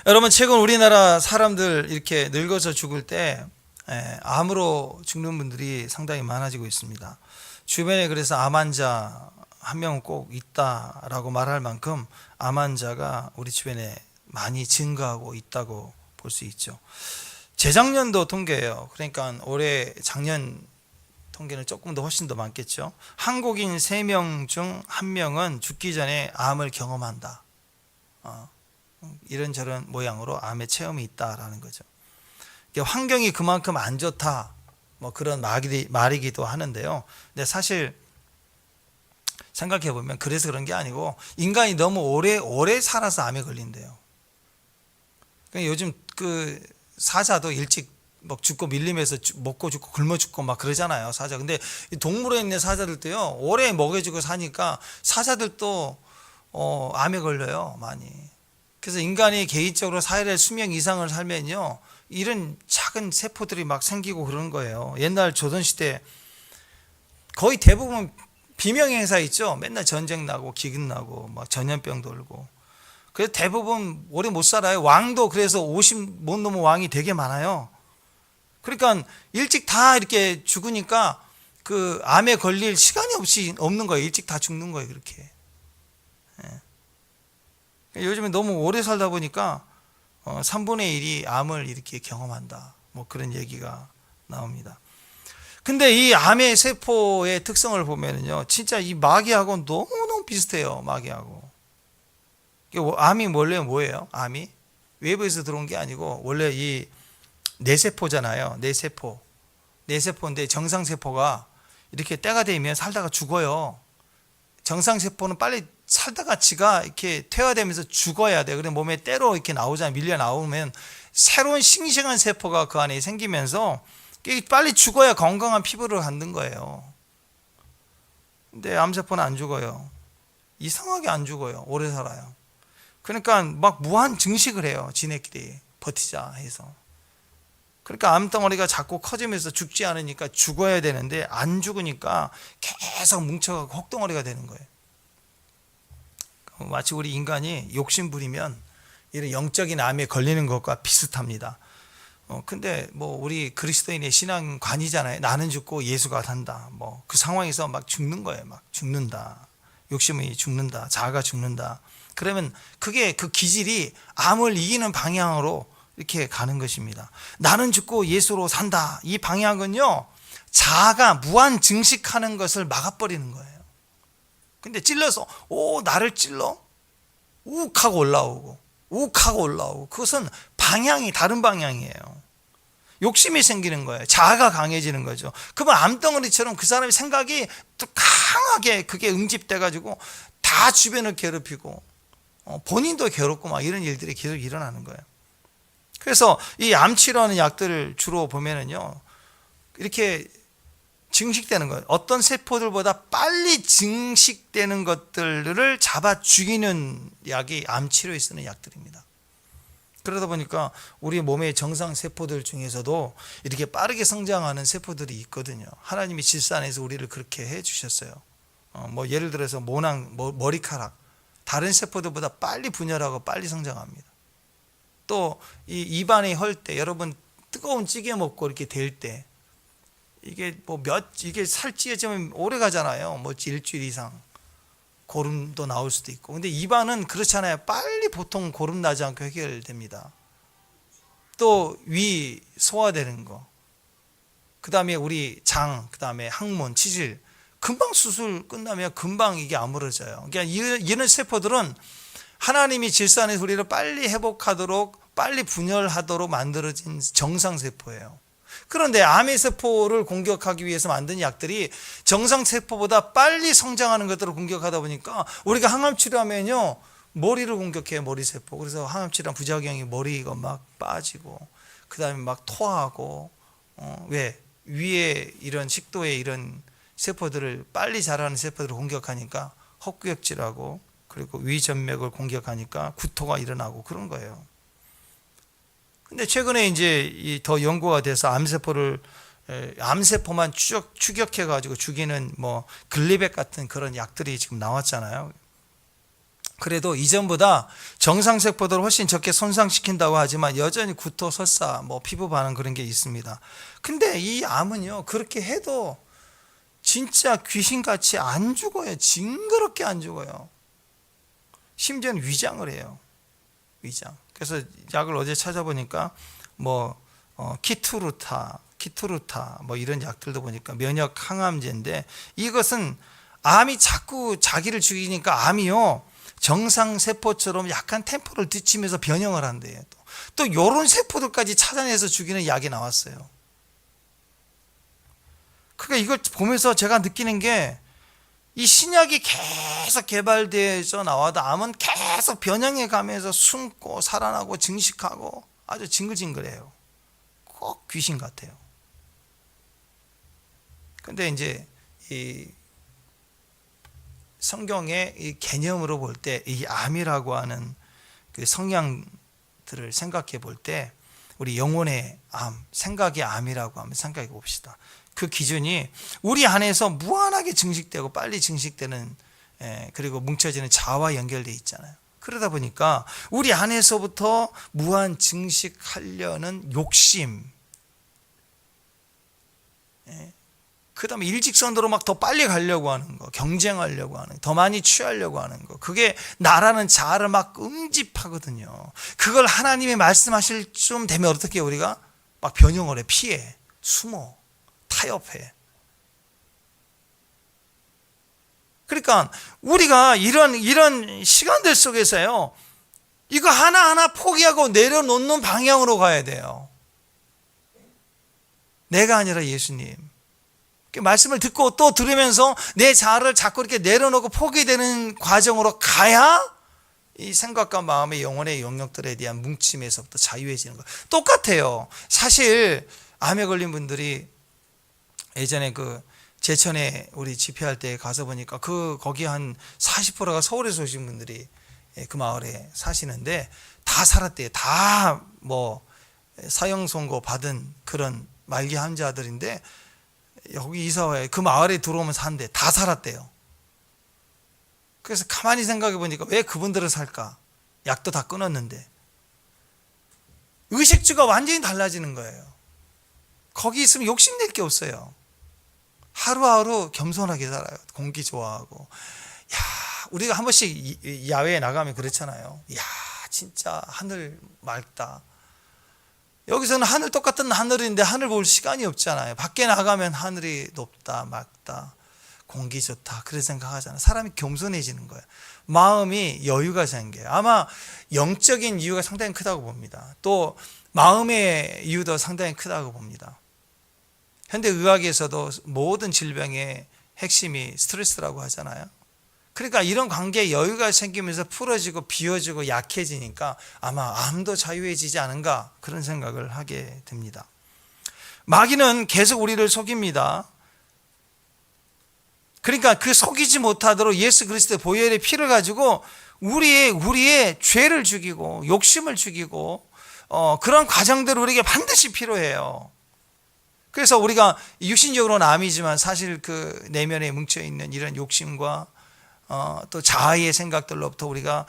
여러분, 최근 우리나라 사람들 이렇게 늙어서 죽을 때 암으로 죽는 분들이 상당히 많아지고 있습니다. 주변에 그래서 암 환자 한 명은 꼭 있다라고 말할 만큼 암 환자가 우리 주변에 많이 증가하고 있다고 볼 수 있죠. 재작년도 통계예요. 그러니까 올해 작년 통계는 조금 더 훨씬 더 많겠죠. 한국인 3명 중 1명은 죽기 전에 암을 경험한다. 이런저런 모양으로 암의 체험이 있다라는 거죠. 환경이 그만큼 안 좋다, 뭐 그런 말이기도 하는데요. 근데 사실 생각해 보면 그래서 그런 게 아니고 인간이 너무 오래 살아서 암에 걸린대요. 그러니까 요즘 그 사자도 일찍 막 죽고 밀림에서 먹고 죽고 굶어 죽고 막 그러잖아요, 사자. 근데 동물원에 있는 사자들도요, 오래 먹여주고 사니까 사자들도 암에 걸려요, 많이. 그래서 인간이 개인적으로 사회의 수명 이상을 살면요, 이런 작은 세포들이 막 생기고 그런 거예요. 옛날 조선시대 거의 대부분 비명행사 있죠. 맨날 전쟁 나고 기근 나고 막 전염병 돌고. 그래서 대부분 오래 못 살아요. 왕도 그래서 50 못 넘은 왕이 되게 많아요. 그러니까 일찍 다 이렇게 죽으니까 그 암에 걸릴 시간이 없는 거예요. 일찍 다 죽는 거예요, 그렇게. 요즘에 너무 오래 살다 보니까 3분의 1이 암을 이렇게 경험한다, 뭐 그런 얘기가 나옵니다. 근데 이 암의 세포의 특성을 보면요, 진짜 이 마귀하고 너무너무 비슷해요. 마귀하고. 암이 원래 뭐예요? 암이 외부에서 들어온 게 아니고 원래 이 뇌세포잖아요. 뇌세포인데 정상세포가 이렇게 때가 되면 살다가 죽어요. 정상세포는 빨리 살다가 지가 이렇게 퇴화되면서 죽어야 돼. 그래 몸에 때로 이렇게 나오잖아요. 밀려 나오면 새로운 싱싱한 세포가 그 안에 생기면서 빨리 죽어야 건강한 피부를 갖는 거예요. 근데 암세포는 안 죽어요. 이상하게 안 죽어요. 오래 살아요. 그러니까 막 무한 증식을 해요. 지네끼리 버티자 해서. 그러니까 암덩어리가 자꾸 커지면서 죽지 않으니까 죽어야 되는데 안 죽으니까 계속 뭉쳐가고 혹덩어리가 되는 거예요. 마치 우리 인간이 욕심 부리면 이런 영적인 암에 걸리는 것과 비슷합니다. 근데 뭐 우리 그리스도인의 신앙관이잖아요. 나는 죽고 예수가 산다. 뭐 그 상황에서 막 죽는 거예요. 막 죽는다. 욕심이 죽는다. 자아가 죽는다. 그러면 그게 그 기질이 암을 이기는 방향으로 이렇게 가는 것입니다. 나는 죽고 예수로 산다. 이 방향은요, 자아가 무한 증식하는 것을 막아버리는 거예요. 근데 찔러서 나를 찔러? 욱 하고 올라오고 욱 하고 올라오고, 그것은 방향이 다른 방향이에요. 욕심이 생기는 거예요. 자아가 강해지는 거죠. 그러면 암덩어리처럼 그 사람의 생각이 또 강하게 그게 응집돼 가지고 다 주변을 괴롭히고 본인도 괴롭고 막 이런 일들이 계속 일어나는 거예요. 그래서 이 암 치료하는 약들을 주로 보면은요, 이렇게 증식되는 거예요. 어떤 세포들보다 빨리 증식되는 것들을 잡아 죽이는 약이 암 치료에 쓰는 약들입니다. 그러다 보니까 우리 몸의 정상 세포들 중에서도 이렇게 빠르게 성장하는 세포들이 있거든요. 하나님이 질서 안에서 우리를 그렇게 해 주셨어요. 뭐 예를 들어서 모낭, 머리카락, 다른 세포들보다 빨리 분열하고 빨리 성장합니다. 또 이 입안에 헐 때, 여러분 뜨거운 찌개 먹고 이렇게 될 때 이게 이게 살 찌어지면 오래 가잖아요. 뭐 일주일 이상. 고름도 나올 수도 있고. 근데 입안은 그렇잖아요. 빨리 보통 고름 나지 않고 해결됩니다. 또 위 소화되는 거, 그 다음에 우리 장, 그 다음에 항문, 치질, 금방 수술 끝나면 금방 이게 아물어져요. 그러니까 이런 세포들은 하나님이 질서 안에서 우리를 빨리 회복하도록, 빨리 분열하도록 만들어진 정상세포예요. 그런데 암의 세포를 공격하기 위해서 만든 약들이 정상세포보다 빨리 성장하는 것들을 공격하다 보니까 우리가 항암 치료하면요, 머리를 공격해요, 머리세포. 그래서 항암 치료한 부작용이 머리가 막 빠지고, 그 다음에 막 토하고, 왜? 위에 이런 식도에 이런 세포들을, 빨리 자라는 세포들을 공격하니까 헛구역질하고, 그리고 위전맥을 공격하니까 구토가 일어나고 그런 거예요. 근데 최근에 이제 더 연구가 돼서 암세포를 암세포만 추격해가지고 죽이는 뭐 글리백 같은 그런 약들이 지금 나왔잖아요. 그래도 이전보다 정상세포들을 훨씬 적게 손상시킨다고 하지만 여전히 구토, 설사, 뭐 피부 반응 그런 게 있습니다. 근데 이 암은요, 그렇게 해도 진짜 귀신같이 안 죽어요. 징그럽게 안 죽어요. 심지어는 위장을 해요. 위장. 그래서 약을 어제 찾아보니까 뭐 키투르타 뭐 이런 약들도 보니까 면역 항암제인데, 이것은 암이 자꾸 자기를 죽이니까 암이요, 정상 세포처럼 약간 템포를 뒤치면서 변형을 한대요. 또 이런 세포들까지 찾아내서 죽이는 약이 나왔어요. 그러니까 이걸 보면서 제가 느끼는 게, 이 신약이 계속 개발되어서 나와도 암은 계속 변형해 가면서 숨고 살아나고 증식하고 아주 징글징글해요. 꼭 귀신 같아요. 근데 이제 이 성경의 이 개념으로 볼 때, 이 암이라고 하는 그 성향들을 생각해 볼 때, 우리 영혼의 암, 생각의 암이라고 하면 생각해 봅시다. 그 기준이 우리 안에서 무한하게 증식되고 빨리 증식되는, 그리고 뭉쳐지는 자아와 연결되어 있잖아요. 그러다 보니까 우리 안에서부터 무한 증식하려는 욕심, 그 다음에 일직선으로 막 더 빨리 가려고 하는 거, 경쟁하려고 하는 거, 더 많이 취하려고 하는 거, 그게 나라는 자아를 막 응집하거든요. 그걸 하나님이 말씀하실 쯤 되면 어떻게 해요? 우리가 막 변형을 해, 피해, 숨어, 타협해. 그러니까 우리가 이런 시간들 속에서요, 이거 하나하나 포기하고 내려놓는 방향으로 가야 돼요. 내가 아니라 예수님. 말씀을 듣고 또 들으면서 내 자아를 자꾸 이렇게 내려놓고 포기되는 과정으로 가야 이 생각과 마음의 영혼의 영역들에 대한 뭉침에서부터 자유해지는 거. 똑같아요. 사실 암에 걸린 분들이 예전에 그 제천에 우리 집회할 때 가서 보니까 거기 한 40%가 서울에서 오신 분들이 그 마을에 사시는데 다 살았대요. 다 뭐 사형 선고 받은 그런 말기 환자들인데, 여기 이사와에 그 마을에 들어오면 산대. 다 살았대요. 그래서 가만히 생각해 보니까 왜 그분들을 살까? 약도 다 끊었는데. 의식주가 완전히 달라지는 거예요. 거기 있으면 욕심낼 게 없어요. 하루하루 겸손하게 살아요. 공기 좋아하고. 야, 우리가 한 번씩 야외에 나가면 그렇잖아요. 야, 진짜 하늘 맑다. 여기서는 하늘, 똑같은 하늘인데 하늘 볼 시간이 없잖아요. 밖에 나가면 하늘이 높다, 맑다, 공기 좋다, 그런 생각하잖아요. 사람이 겸손해지는 거예요. 마음이 여유가 생겨요. 아마 영적인 이유가 상당히 크다고 봅니다. 또 마음의 이유도 상당히 크다고 봅니다. 현대의학에서도 모든 질병의 핵심이 스트레스라고 하잖아요. 그러니까 이런 관계에 여유가 생기면서 풀어지고 비워지고 약해지니까 아마 암도 자유해지지 않은가, 그런 생각을 하게 됩니다. 마귀는 계속 우리를 속입니다. 그러니까 그 속이지 못하도록 예수 그리스도의 보혈의 피를 가지고 우리의 죄를 죽이고 욕심을 죽이고, 그런 과정들이 우리에게 반드시 필요해요. 그래서 우리가 육신적으로는 암이지만 사실 그 내면에 뭉쳐있는 이런 욕심과 또 자아의 생각들로부터 우리가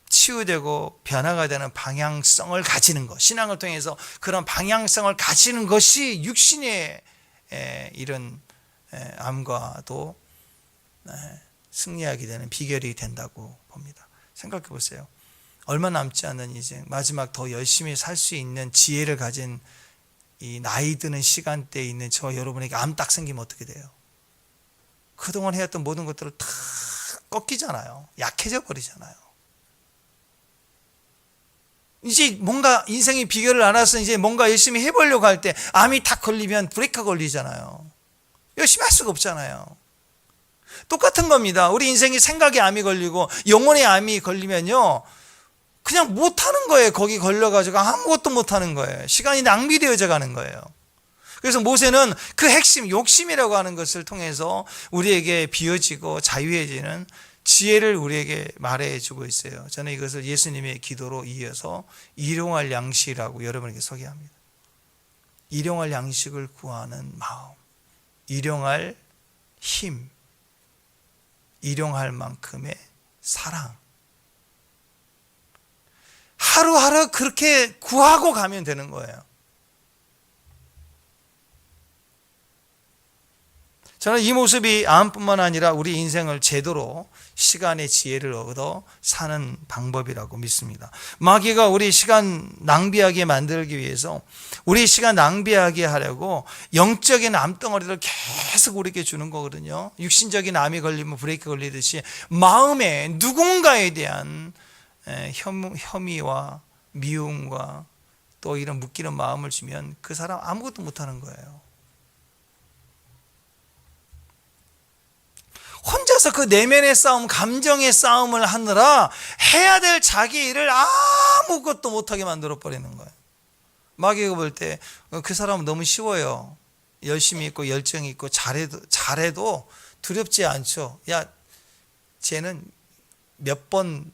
치유되고 변화가 되는 방향성을 가지는 것, 신앙을 통해서 그런 방향성을 가지는 것이 육신의 이런 암과도 승리하게 되는 비결이 된다고 봅니다. 생각해 보세요. 얼마 남지 않은 이제 마지막 더 열심히 살 수 있는 지혜를 가진 이 나이 드는 시간대에 있는 저 여러분에게 암 딱 생기면 어떻게 돼요? 그동안 해왔던 모든 것들을 다 꺾이잖아요. 약해져 버리잖아요. 이제 뭔가 인생의 비결을 알아서 이제 뭔가 열심히 해보려고 할 때 암이 딱 걸리면 브레이크가 걸리잖아요. 열심히 할 수가 없잖아요. 똑같은 겁니다. 우리 인생이 생각의 암이 걸리고 영혼의 암이 걸리면요, 그냥 못하는 거예요. 거기 걸려가지고 아무것도 못하는 거예요. 시간이 낭비되어져 가는 거예요. 그래서 모세는 그 핵심, 욕심이라고 하는 것을 통해서 우리에게 비워지고 자유해지는 지혜를 우리에게 말해주고 있어요. 저는 이것을 예수님의 기도로 이어서 일용할 양식이라고 여러분에게 소개합니다. 일용할 양식을 구하는 마음, 일용할 힘, 일용할 만큼의 사랑. 하루하루 그렇게 구하고 가면 되는 거예요. 저는 이 모습이 암뿐만 아니라 우리 인생을 제대로 시간의 지혜를 얻어 사는 방법이라고 믿습니다. 마귀가 우리 시간 낭비하게 만들기 위해서, 우리 시간 낭비하게 하려고 영적인 암덩어리를 계속 우리에게 주는 거거든요. 육신적인 암이 걸리면 브레이크 걸리듯이 마음에 누군가에 대한 혐의와 미움과 또 이런 묶이는 마음을 주면 그 사람 아무것도 못하는 거예요. 혼자서 그 내면의 싸움, 감정의 싸움을 하느라 해야 될 자기 일을 아무것도 못하게 만들어버리는 거예요. 마귀가 볼 때 그 사람은 너무 쉬워요. 열심히 있고 열정이 있고 잘해도 두렵지 않죠. 야, 쟤는 몇 번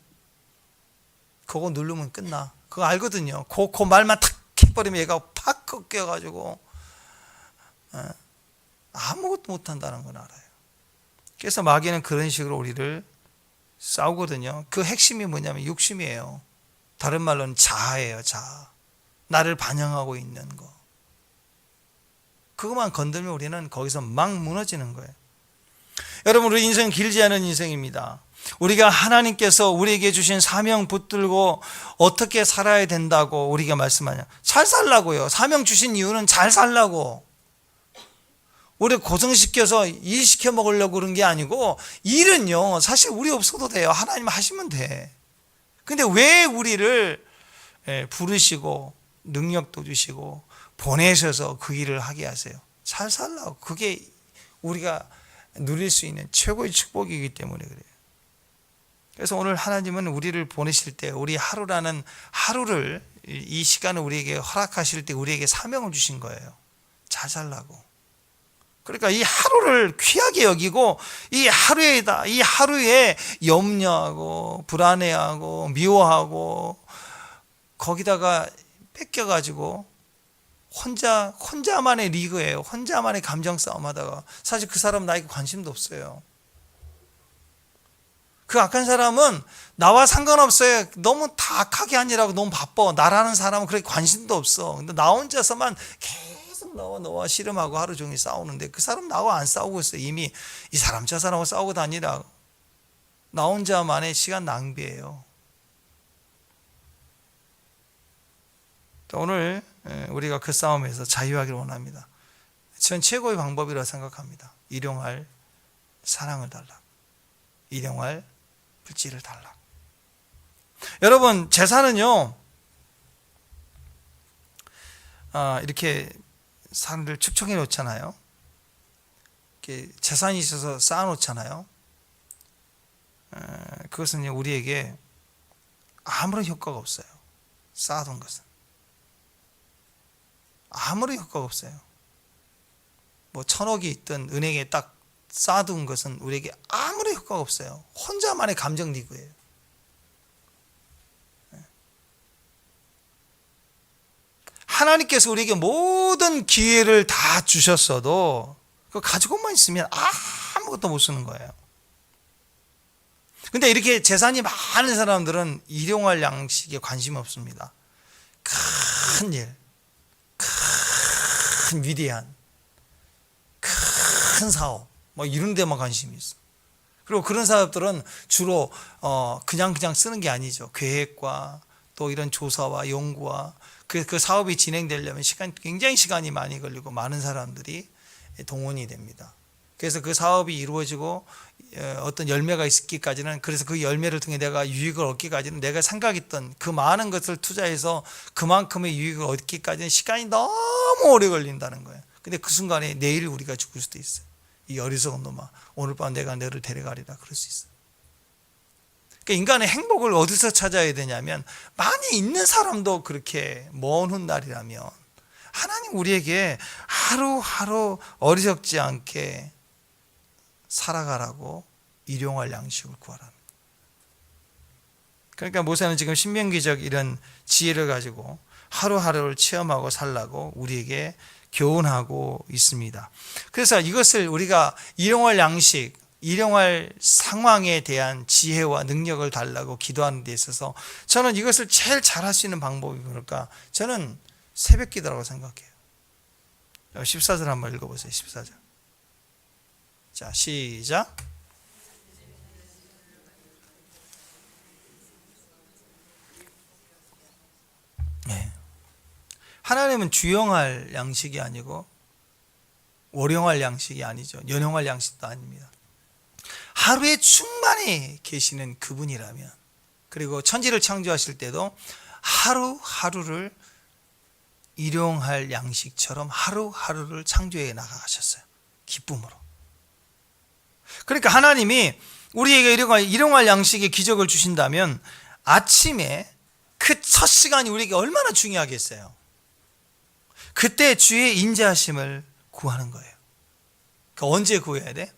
그거 누르면 끝나. 그거 알거든요. 그 말만 탁 해버리면 얘가 팍 꺾여가지고 아무것도 못한다는 건 알아요. 그래서 마귀는 그런 식으로 우리를 싸우거든요. 그 핵심이 뭐냐면 욕심이에요. 다른 말로는 자아예요. 자아. 나를 반영하고 있는 거. 그것만 건들면 우리는 거기서 막 무너지는 거예요. 여러분, 우리 인생 길지 않은 인생입니다. 우리가 하나님께서 우리에게 주신 사명 붙들고 어떻게 살아야 된다고 우리가 말씀하냐. 잘 살라고요. 사명 주신 이유는 잘 살라고. 우리 고생시켜서 일 시켜 먹으려고 그런 게 아니고, 일은요 사실 우리 없어도 돼요. 하나님 하시면 돼. 근데 왜 우리를 부르시고 능력도 주시고 보내셔서 그 일을 하게 하세요? 잘 살라고. 그게 우리가 누릴 수 있는 최고의 축복이기 때문에 그래요. 그래서 오늘 하나님은 우리를 보내실 때, 우리 하루라는 하루를, 이 시간을 우리에게 허락하실 때 우리에게 사명을 주신 거예요. 잘 살라고. 그러니까 이 하루를 귀하게 여기고 이 하루에 염려하고 불안해하고 미워하고 거기다가 뺏겨가지고 혼자만의 리그예요. 혼자만의 감정 싸움하다가 사실 그 사람 나에게 관심도 없어요. 그 악한 사람은 나와 상관없어요. 너무 다 악하게 하느라고 너무 바빠. 나라는 사람은 그렇게 관심도 없어. 근데 나 혼자서만 계속 너와 씨름하고 하루 종일 싸우는데 그 사람 나와 안 싸우고 있어요. 이미 이 사람 저 사람하고 싸우고 다니라. 나 혼자만의 시간 낭비예요. 오늘 우리가 그 싸움에서 자유하기를 원합니다. 전 최고의 방법이라고 생각합니다. 일용할 사랑을 달라. 일용할 물질을 달라. 여러분, 재산은요 이렇게 사람들 축적해 놓잖아요. 이렇게 재산이 있어서 쌓아 놓잖아요. 그것은 우리에게 아무런 효과가 없어요. 쌓아둔 것은 아무런 효과가 없어요. 뭐 1,000억이 있든 은행에 딱 쌓아둔 것은 우리에게 아무런 효과가 없어요. 혼자만의 감정 리그예요. 하나님께서 우리에게 모든 기회를 다 주셨어도 그거 가지고만 있으면 아무것도 못 쓰는 거예요. 근데 이렇게 재산이 많은 사람들은 일용할 양식에 관심이 없습니다. 큰 일, 큰 위대한, 큰 사업, 뭐 이런 데만 관심이 있어. 그리고 그런 사람들은 주로 그냥 쓰는 게 아니죠. 계획과 또 이런 조사와 연구와 그 사업이 진행되려면 굉장히 시간이 많이 걸리고 많은 사람들이 동원이 됩니다. 그래서 그 사업이 이루어지고 어떤 열매가 있기까지는, 그래서 그 열매를 통해 내가 유익을 얻기까지는 내가 생각했던 그 많은 것을 투자해서 그만큼의 유익을 얻기까지는 시간이 너무 오래 걸린다는 거예요. 근데 그 순간에 내일 우리가 죽을 수도 있어요. 이 어리석은 놈아, 오늘 밤 내가 너를 데려가리라 그럴 수 있어요. 그러니까 인간의 행복을 어디서 찾아야 되냐면, 많이 있는 사람도 그렇게 먼 훗날이라면 하나님 우리에게 하루하루 어리석지 않게 살아가라고 일용할 양식을 구하라는 거예요. 그러니까 모세는 지금 신명기적 이런 지혜를 가지고 하루하루를 체험하고 살라고 우리에게 교훈하고 있습니다. 그래서 이것을 우리가 일용할 양식, 일용할 상황에 대한 지혜와 능력을 달라고 기도하는 데 있어서 저는 이것을 제일 잘할 수 있는 방법이 뭘까? 저는 새벽 기도라고 생각해요. 14절 한번 읽어보세요. 14절. 자, 시작. 네. 하나님은 주용할 양식이 아니고 월용할 양식이 아니죠. 연용할 양식도 아닙니다. 하루에 충만히 계시는 그분이라면, 그리고 천지를 창조하실 때도 하루하루를 일용할 양식처럼 하루하루를 창조해 나가셨어요. 기쁨으로. 그러니까 하나님이 우리에게 일용할 양식의 기적을 주신다면 아침에 그 첫 시간이 우리에게 얼마나 중요하겠어요. 그때 주의 인자하심을 구하는 거예요. 그러니까 언제 구해야 돼?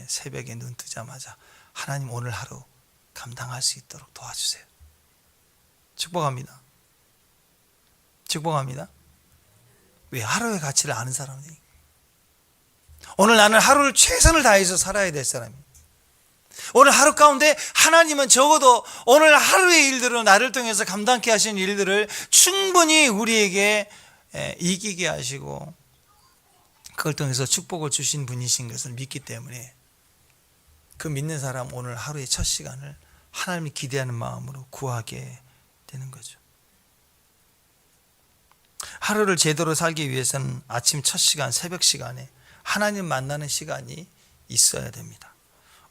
새벽에 눈 뜨자마자 하나님 오늘 하루 감당할 수 있도록 도와주세요. 축복합니다. 축복합니다. 왜? 하루의 가치를 아는 사람이니. 오늘 나는 하루를 최선을 다해서 살아야 될 사람입니다. 오늘 하루 가운데 하나님은 적어도 오늘 하루의 일들을 나를 통해서 감당케 하시는 일들을 충분히 우리에게 이기게 하시고 그걸 통해서 축복을 주신 분이신 것을 믿기 때문에 그 믿는 사람 오늘 하루의 첫 시간을 하나님이 기대하는 마음으로 구하게 되는 거죠. 하루를 제대로 살기 위해서는 아침 첫 시간, 새벽 시간에 하나님 만나는 시간이 있어야 됩니다.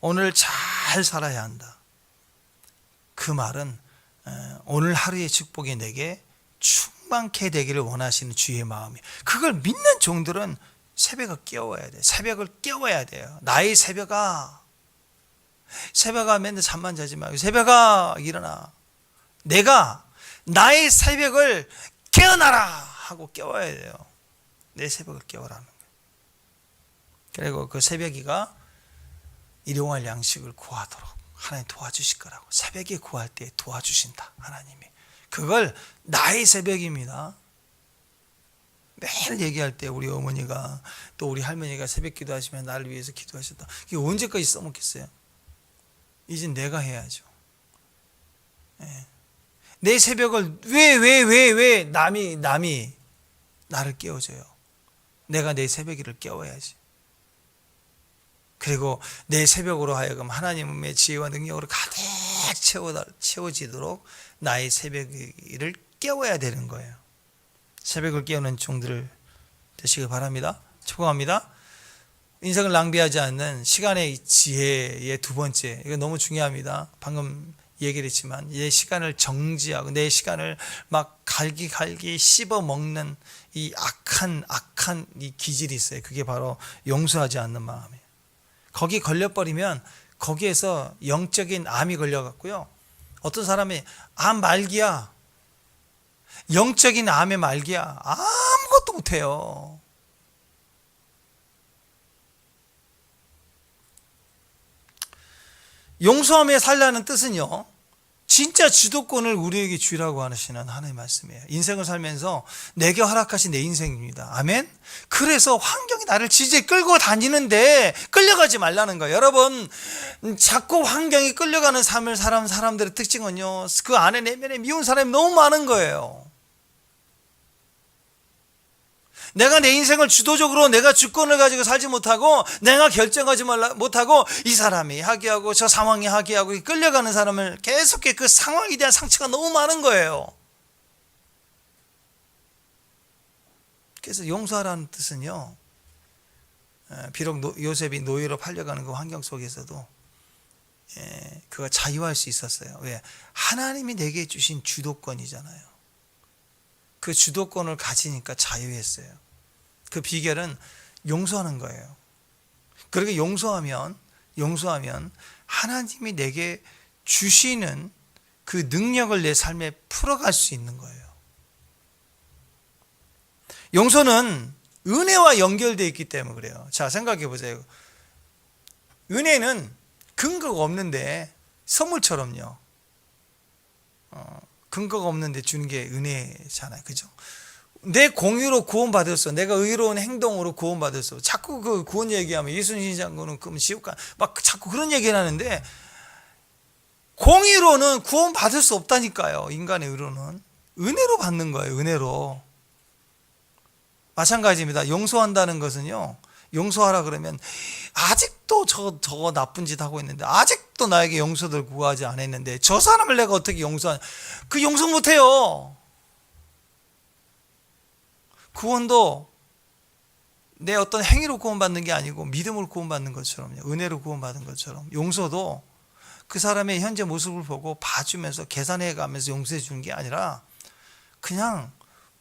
오늘 잘 살아야 한다. 그 말은 오늘 하루의 축복이 내게 충만케 되기를 원하시는 주의 마음이에요. 그걸 믿는 종들은 새벽을 깨워야 돼요. 새벽을 깨워야 돼요. 나의 새벽아, 새벽아 맨날 잠만 자지 말고 새벽아 일어나. 내가 나의 새벽을 깨어나라 하고 깨워야 돼요. 내 새벽을 깨워라는 거예요. 그리고 그 새벽이가 일용할 양식을 구하도록 하나님 도와주실 거라고. 새벽에 구할 때 도와주신다 하나님이. 그걸 나의 새벽입니다. 매일 얘기할 때 우리 어머니가 또 우리 할머니가 새벽 기도하시면 나를 위해서 기도하셨다. 이게 언제까지 써먹겠어요? 이젠 내가 해야죠. 내 새벽을 왜 남이 나를 깨워줘요. 내가 내 새벽이를 깨워야지. 그리고 내 새벽으로 하여금 하나님의 지혜와 능력으로 가득 채워지도록 나의 새벽을 깨워야 되는 거예요. 새벽을 깨우는 종들 되시길 바랍니다. 축복합니다. 인생을 낭비하지 않는 시간의 지혜의 두 번째, 이거 너무 중요합니다. 방금 얘기를 했지만 내 시간을 정지하고 내 시간을 막 갈기 씹어 먹는 이 악한 이 기질이 있어요. 그게 바로 용서하지 않는 마음이에요. 거기 걸려버리면 거기에서 영적인 암이 걸려갖고요. 어떤 사람이 암 말기야. 영적인 암의 말기야. 아무것도 못해요. 용서하며 살라는 뜻은요, 진짜 주도권을 우리에게 주라고 하시는 하나님의 말씀이에요. 인생을 살면서 내게 허락하신 내 인생입니다. 아멘? 그래서 환경이 나를 지지에 끌고 다니는데 끌려가지 말라는 거예요. 여러분, 자꾸 환경이 끌려가는 삶을 살아온 사람들의 특징은요, 그 안에 내면에 미운 사람이 너무 많은 거예요. 내가 내 인생을 주도적으로 내가 주권을 가지고 살지 못하고 내가 결정하지 못하고 이 사람이 하게 하고 저 상황이 하게 하고 끌려가는 사람을 계속해 그 상황에 대한 상처가 너무 많은 거예요. 그래서 용서하라는 뜻은요, 비록 요셉이 노예로 팔려가는 그 환경 속에서도 그가 자유할 수 있었어요. 왜? 하나님이 내게 주신 주도권이잖아요. 그 주도권을 가지니까 자유했어요. 그 비결은 용서하는 거예요. 그리고 용서하면 하나님이 내게 주시는 그 능력을 내 삶에 풀어갈 수 있는 거예요. 용서는 은혜와 연결되어 있기 때문에 그래요. 자, 생각해 보세요. 은혜는 근거가 없는데 선물처럼요. 근거가 없는데 주는 게 은혜잖아요. 그죠? 내 공의로 구원받았어. 내가 의로운 행동으로 구원받았어. 자꾸 그 구원 얘기하면 예수님 장군은 그럼 지옥 가. 막 자꾸 그런 얘기를 하는데 공의로는 구원받을 수 없다니까요. 인간의 의로는. 은혜로 받는 거예요. 은혜로. 마찬가지입니다. 용서한다는 것은요. 용서하라 그러면 아직도 저 나쁜 짓 하고 있는데 아직도 나에게 용서를 구하지 않았는데 저 사람을 내가 어떻게 용서하냐. 그 용서 못해요. 구원도 내 어떤 행위로 구원받는 게 아니고 믿음으로 구원받는 것처럼요. 은혜로 구원받은 것처럼 용서도 그 사람의 현재 모습을 보고 봐주면서 계산해 가면서 용서해 주는 게 아니라 그냥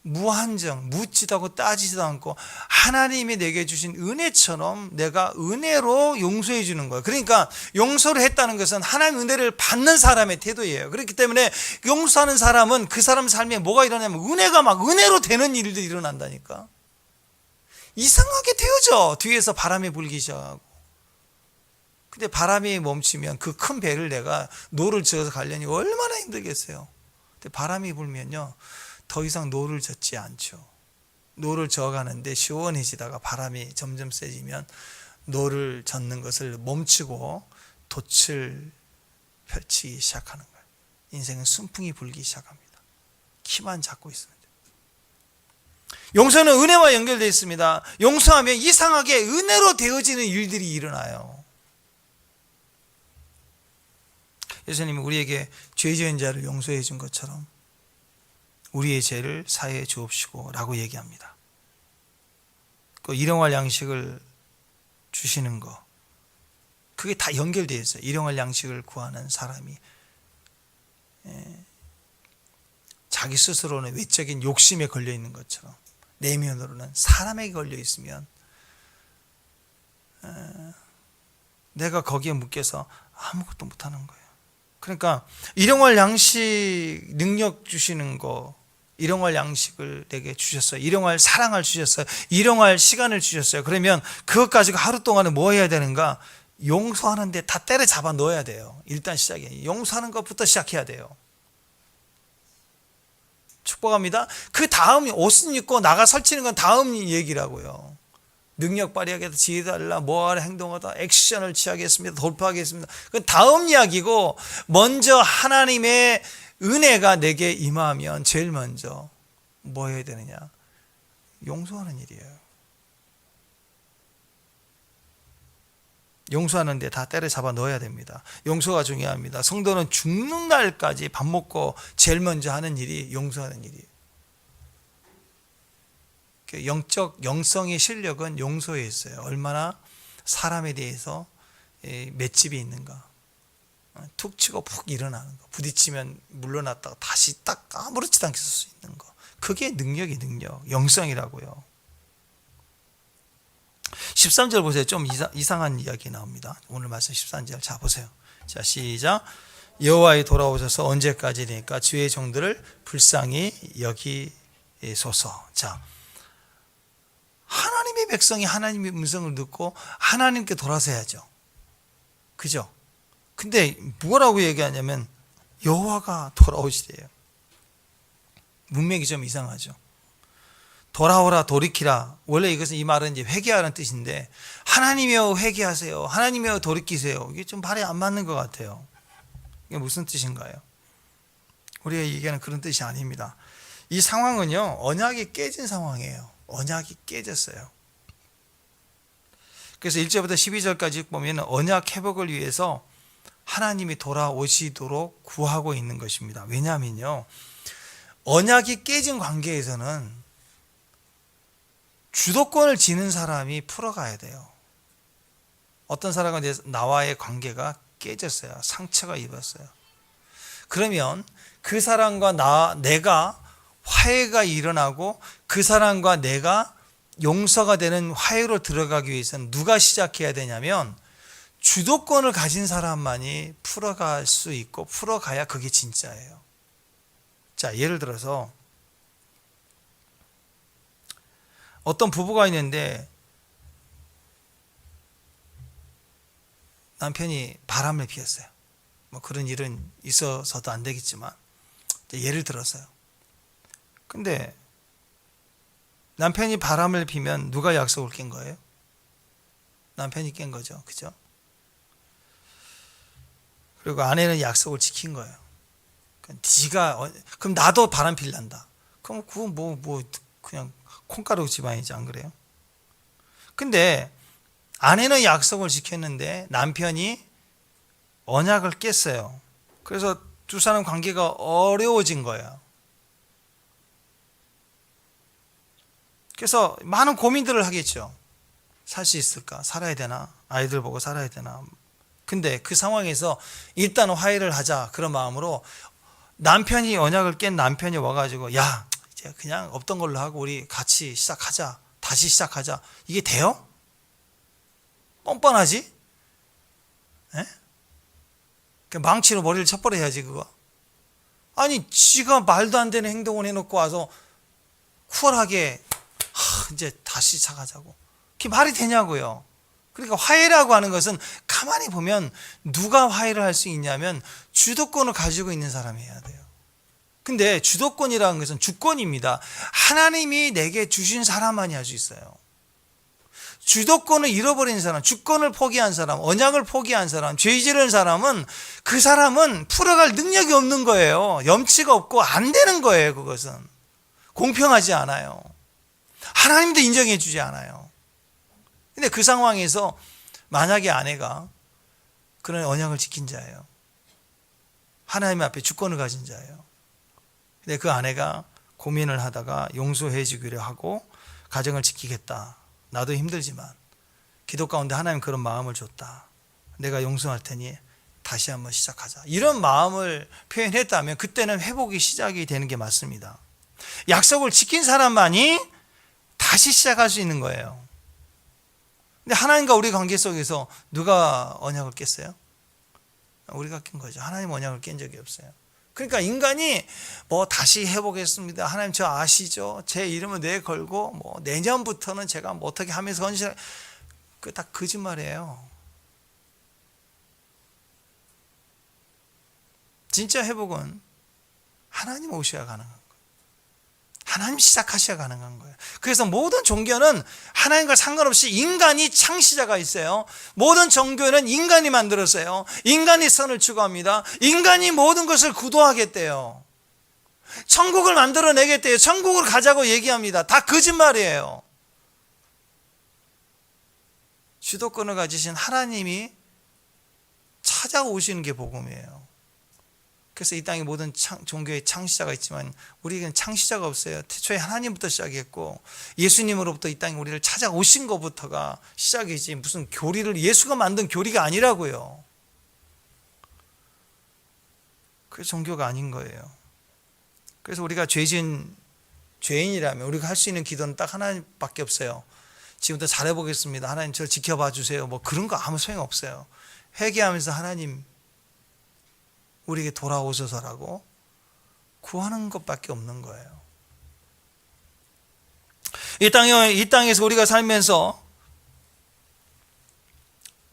무한정 묻지도 않고 따지지도 않고 하나님이 내게 주신 은혜처럼 내가 은혜로 용서해 주는 거예요. 그러니까 용서를 했다는 것은 하나님의 은혜를 받는 사람의 태도예요. 그렇기 때문에 용서하는 사람은 그 사람 삶에 뭐가 일어나면 은혜가 막 은혜로 되는 일들이 일어난다니까. 이상하게 되어져. 뒤에서 바람이 불기 시작하고. 근데 바람이 멈추면 그 큰 배를 내가 노를 저어서 가려니 얼마나 힘들겠어요. 근데 바람이 불면요 더 이상 노를 젓지 않죠. 노를 저어가는데 시원해지다가 바람이 점점 세지면 노를 젓는 것을 멈추고 돛을 펼치기 시작하는 거예요. 인생은 순풍이 불기 시작합니다. 키만 잡고 있으면 돼요. 용서는 은혜와 연결되어 있습니다. 용서하면 이상하게 은혜로 되어지는 일들이 일어나요. 예수님이 우리에게 죄 지은 자를 용서해 준 것처럼 우리의 죄를 사해 주옵시고 라고 얘기합니다. 그 일용할 양식을 주시는 거 그게 다 연결되어 있어요. 일용할 양식을 구하는 사람이 자기 스스로는 외적인 욕심에 걸려 있는 것처럼 내면으로는 사람에게 걸려 있으면 내가 거기에 묶여서 아무것도 못하는 거예요. 그러니까 일용할 양식 능력 주시는 거 일용할 양식을 내게 주셨어요. 일용할 사랑을 주셨어요. 일용할 시간을 주셨어요. 그러면 그것 가지고 하루 동안은 뭐 해야 되는가? 용서하는데 다 때려잡아 넣어야 돼요. 일단 시작이에요. 용서하는 것부터 시작해야 돼요. 축복합니다. 그 다음 옷을 입고 나가 설치는 건 다음 얘기라고요. 능력 발휘하겠다, 지혜 달라, 뭐하라 행동하다, 액션을 취하겠습니다, 돌파하겠습니다. 그건 다음 이야기고 먼저 하나님의 은혜가 내게 임하면 제일 먼저 뭐 해야 되느냐? 용서하는 일이에요. 용서하는데 다 때려잡아 넣어야 됩니다. 용서가 중요합니다. 성도는 죽는 날까지 밥 먹고 제일 먼저 하는 일이 용서하는 일이에요. 영성의 실력은 용서에 있어요. 얼마나 사람에 대해서 맷집이 있는가. 툭 치고 푹 일어나는 거. 부딪히면 물러났다가 다시 딱 아무렇지도 않게 쓸 수 있는 거. 그게 능력이 능력. 영성이라고요. 13절 보세요. 좀 이상한 이야기 나옵니다. 오늘 말씀 13절. 자 보세요. 자 시작. 여호와에 돌아오셔서 언제까지니까 주의 종들을 불쌍히 여기소서. 자 하나님의 백성이 하나님의 음성을 듣고 하나님께 돌아서야죠. 그죠? 근데 뭐라고 얘기하냐면 여호와가 돌아오시래요. 문맥이 좀 이상하죠. 돌아오라 돌이키라. 원래 이것은 이 말은 이제 회개하라는 뜻인데 하나님이여 회개하세요. 하나님이여 돌이키세요. 이게 좀 발에 안 맞는 것 같아요. 이게 무슨 뜻인가요? 우리가 얘기하는 그런 뜻이 아닙니다. 이 상황은요 언약이 깨진 상황이에요. 언약이 깨졌어요. 그래서 1절부터 12절까지 보면 언약 회복을 위해서 하나님이 돌아오시도록 구하고 있는 것입니다. 왜냐하면요 언약이 깨진 관계에서는 주도권을 지는 사람이 풀어가야 돼요. 어떤 사람과 나와의 관계가 깨졌어요. 상처가 입었어요. 그러면 그 사람과 내가 화해가 일어나고 그 사람과 내가 용서가 되는 화해로 들어가기 위해서는 누가 시작해야 되냐면 주도권을 가진 사람만이 풀어갈 수 있고 풀어가야 그게 진짜예요. 자, 예를 들어서 어떤 부부가 있는데 남편이 바람을 피웠어요. 뭐 그런 일은 있어서도 안 되겠지만 예를 들어서요. 근데 남편이 바람을 피면 누가 약속을 깬 거예요? 남편이 깬 거죠. 그죠? 그리고 아내는 약속을 지킨 거예요. 그럼 나도 바람 필란다. 그럼 그건 그냥 콩가루 집안이지, 안 그래요? 근데 아내는 약속을 지켰는데 남편이 언약을 깼어요. 그래서 두 사람 관계가 어려워진 거예요. 그래서 많은 고민들을 하겠죠. 살 수 있을까? 살아야 되나? 아이들 보고 살아야 되나? 근데 그 상황에서 일단 화해를 하자, 그런 마음으로 남편이 언약을 깬 남편이 와가지고, 야, 이제 그냥 없던 걸로 하고 우리 같이 시작하자, 다시 시작하자. 이게 돼요? 뻔뻔하지? 에? 망치로 머리를 쳐버려야지 그거. 아니 지가 말도 안 되는 행동을 해놓고 와서 쿨하게 이제 다시 시작하자고. 그게 말이 되냐고요. 그러니까 화해라고 하는 것은 가만히 보면 누가 화해를 할 수 있냐면 주도권을 가지고 있는 사람이 해야 돼요. 근데 주도권이라는 것은 주권입니다. 하나님이 내게 주신 사람만이 할 수 있어요. 주도권을 잃어버린 사람, 주권을 포기한 사람, 언약을 포기한 사람, 죄 지른 사람은 그 사람은 풀어갈 능력이 없는 거예요. 염치가 없고 안 되는 거예요. 그것은 공평하지 않아요. 하나님도 인정해 주지 않아요. 근데 그 상황에서 만약에 아내가 그런 언약을 지킨 자예요. 하나님 앞에 주권을 가진 자예요. 근데 그 아내가 고민을 하다가 용서해 주기로 하고 가정을 지키겠다. 나도 힘들지만 기도 가운데 하나님 그런 마음을 줬다. 내가 용서할 테니 다시 한번 시작하자. 이런 마음을 표현했다면 그때는 회복이 시작이 되는 게 맞습니다. 약속을 지킨 사람만이 다시 시작할 수 있는 거예요. 근데 하나님과 우리 관계 속에서 누가 언약을 깼어요? 우리가 깬 거죠. 하나님 언약을 깬 적이 없어요. 그러니까 인간이 다시 해보겠습니다. 하나님 저 아시죠? 제 이름을 내걸고 내년부터는 제가 어떻게 하면서 헌신할, 그 다 거짓말이에요. 진짜 회복은 하나님 오셔야 가능한 거예요. 하나님 시작하셔야 가능한 거예요. 그래서 모든 종교는 하나님과 상관없이 인간이 창시자가 있어요. 모든 종교는 인간이 만들었어요. 인간이 선을 추구합니다. 인간이 모든 것을 구도하겠대요. 천국을 만들어내겠대요. 천국을 가자고 얘기합니다. 다 거짓말이에요. 주도권을 가지신 하나님이 찾아오시는 게 복음이에요. 그래서 이 땅에 모든 종교의 창시자가 있지만 우리에게는 창시자가 없어요. 태초에 하나님부터 시작했고 예수님으로부터 이 땅에 우리를 찾아오신 것부터가 시작이지 무슨 교리를 예수가 만든 교리가 아니라고요. 그게 종교가 아닌 거예요. 그래서 우리가 죄인이라면 우리가 할 수 있는 기도는 딱 하나밖에 없어요. 지금부터 잘해보겠습니다. 하나님 저 지켜봐 주세요. 그런 거 아무 소용 없어요. 회개하면서 하나님 우리에게 돌아오셔서라고 구하는 것밖에 없는 거예요. 이 땅에서 우리가 살면서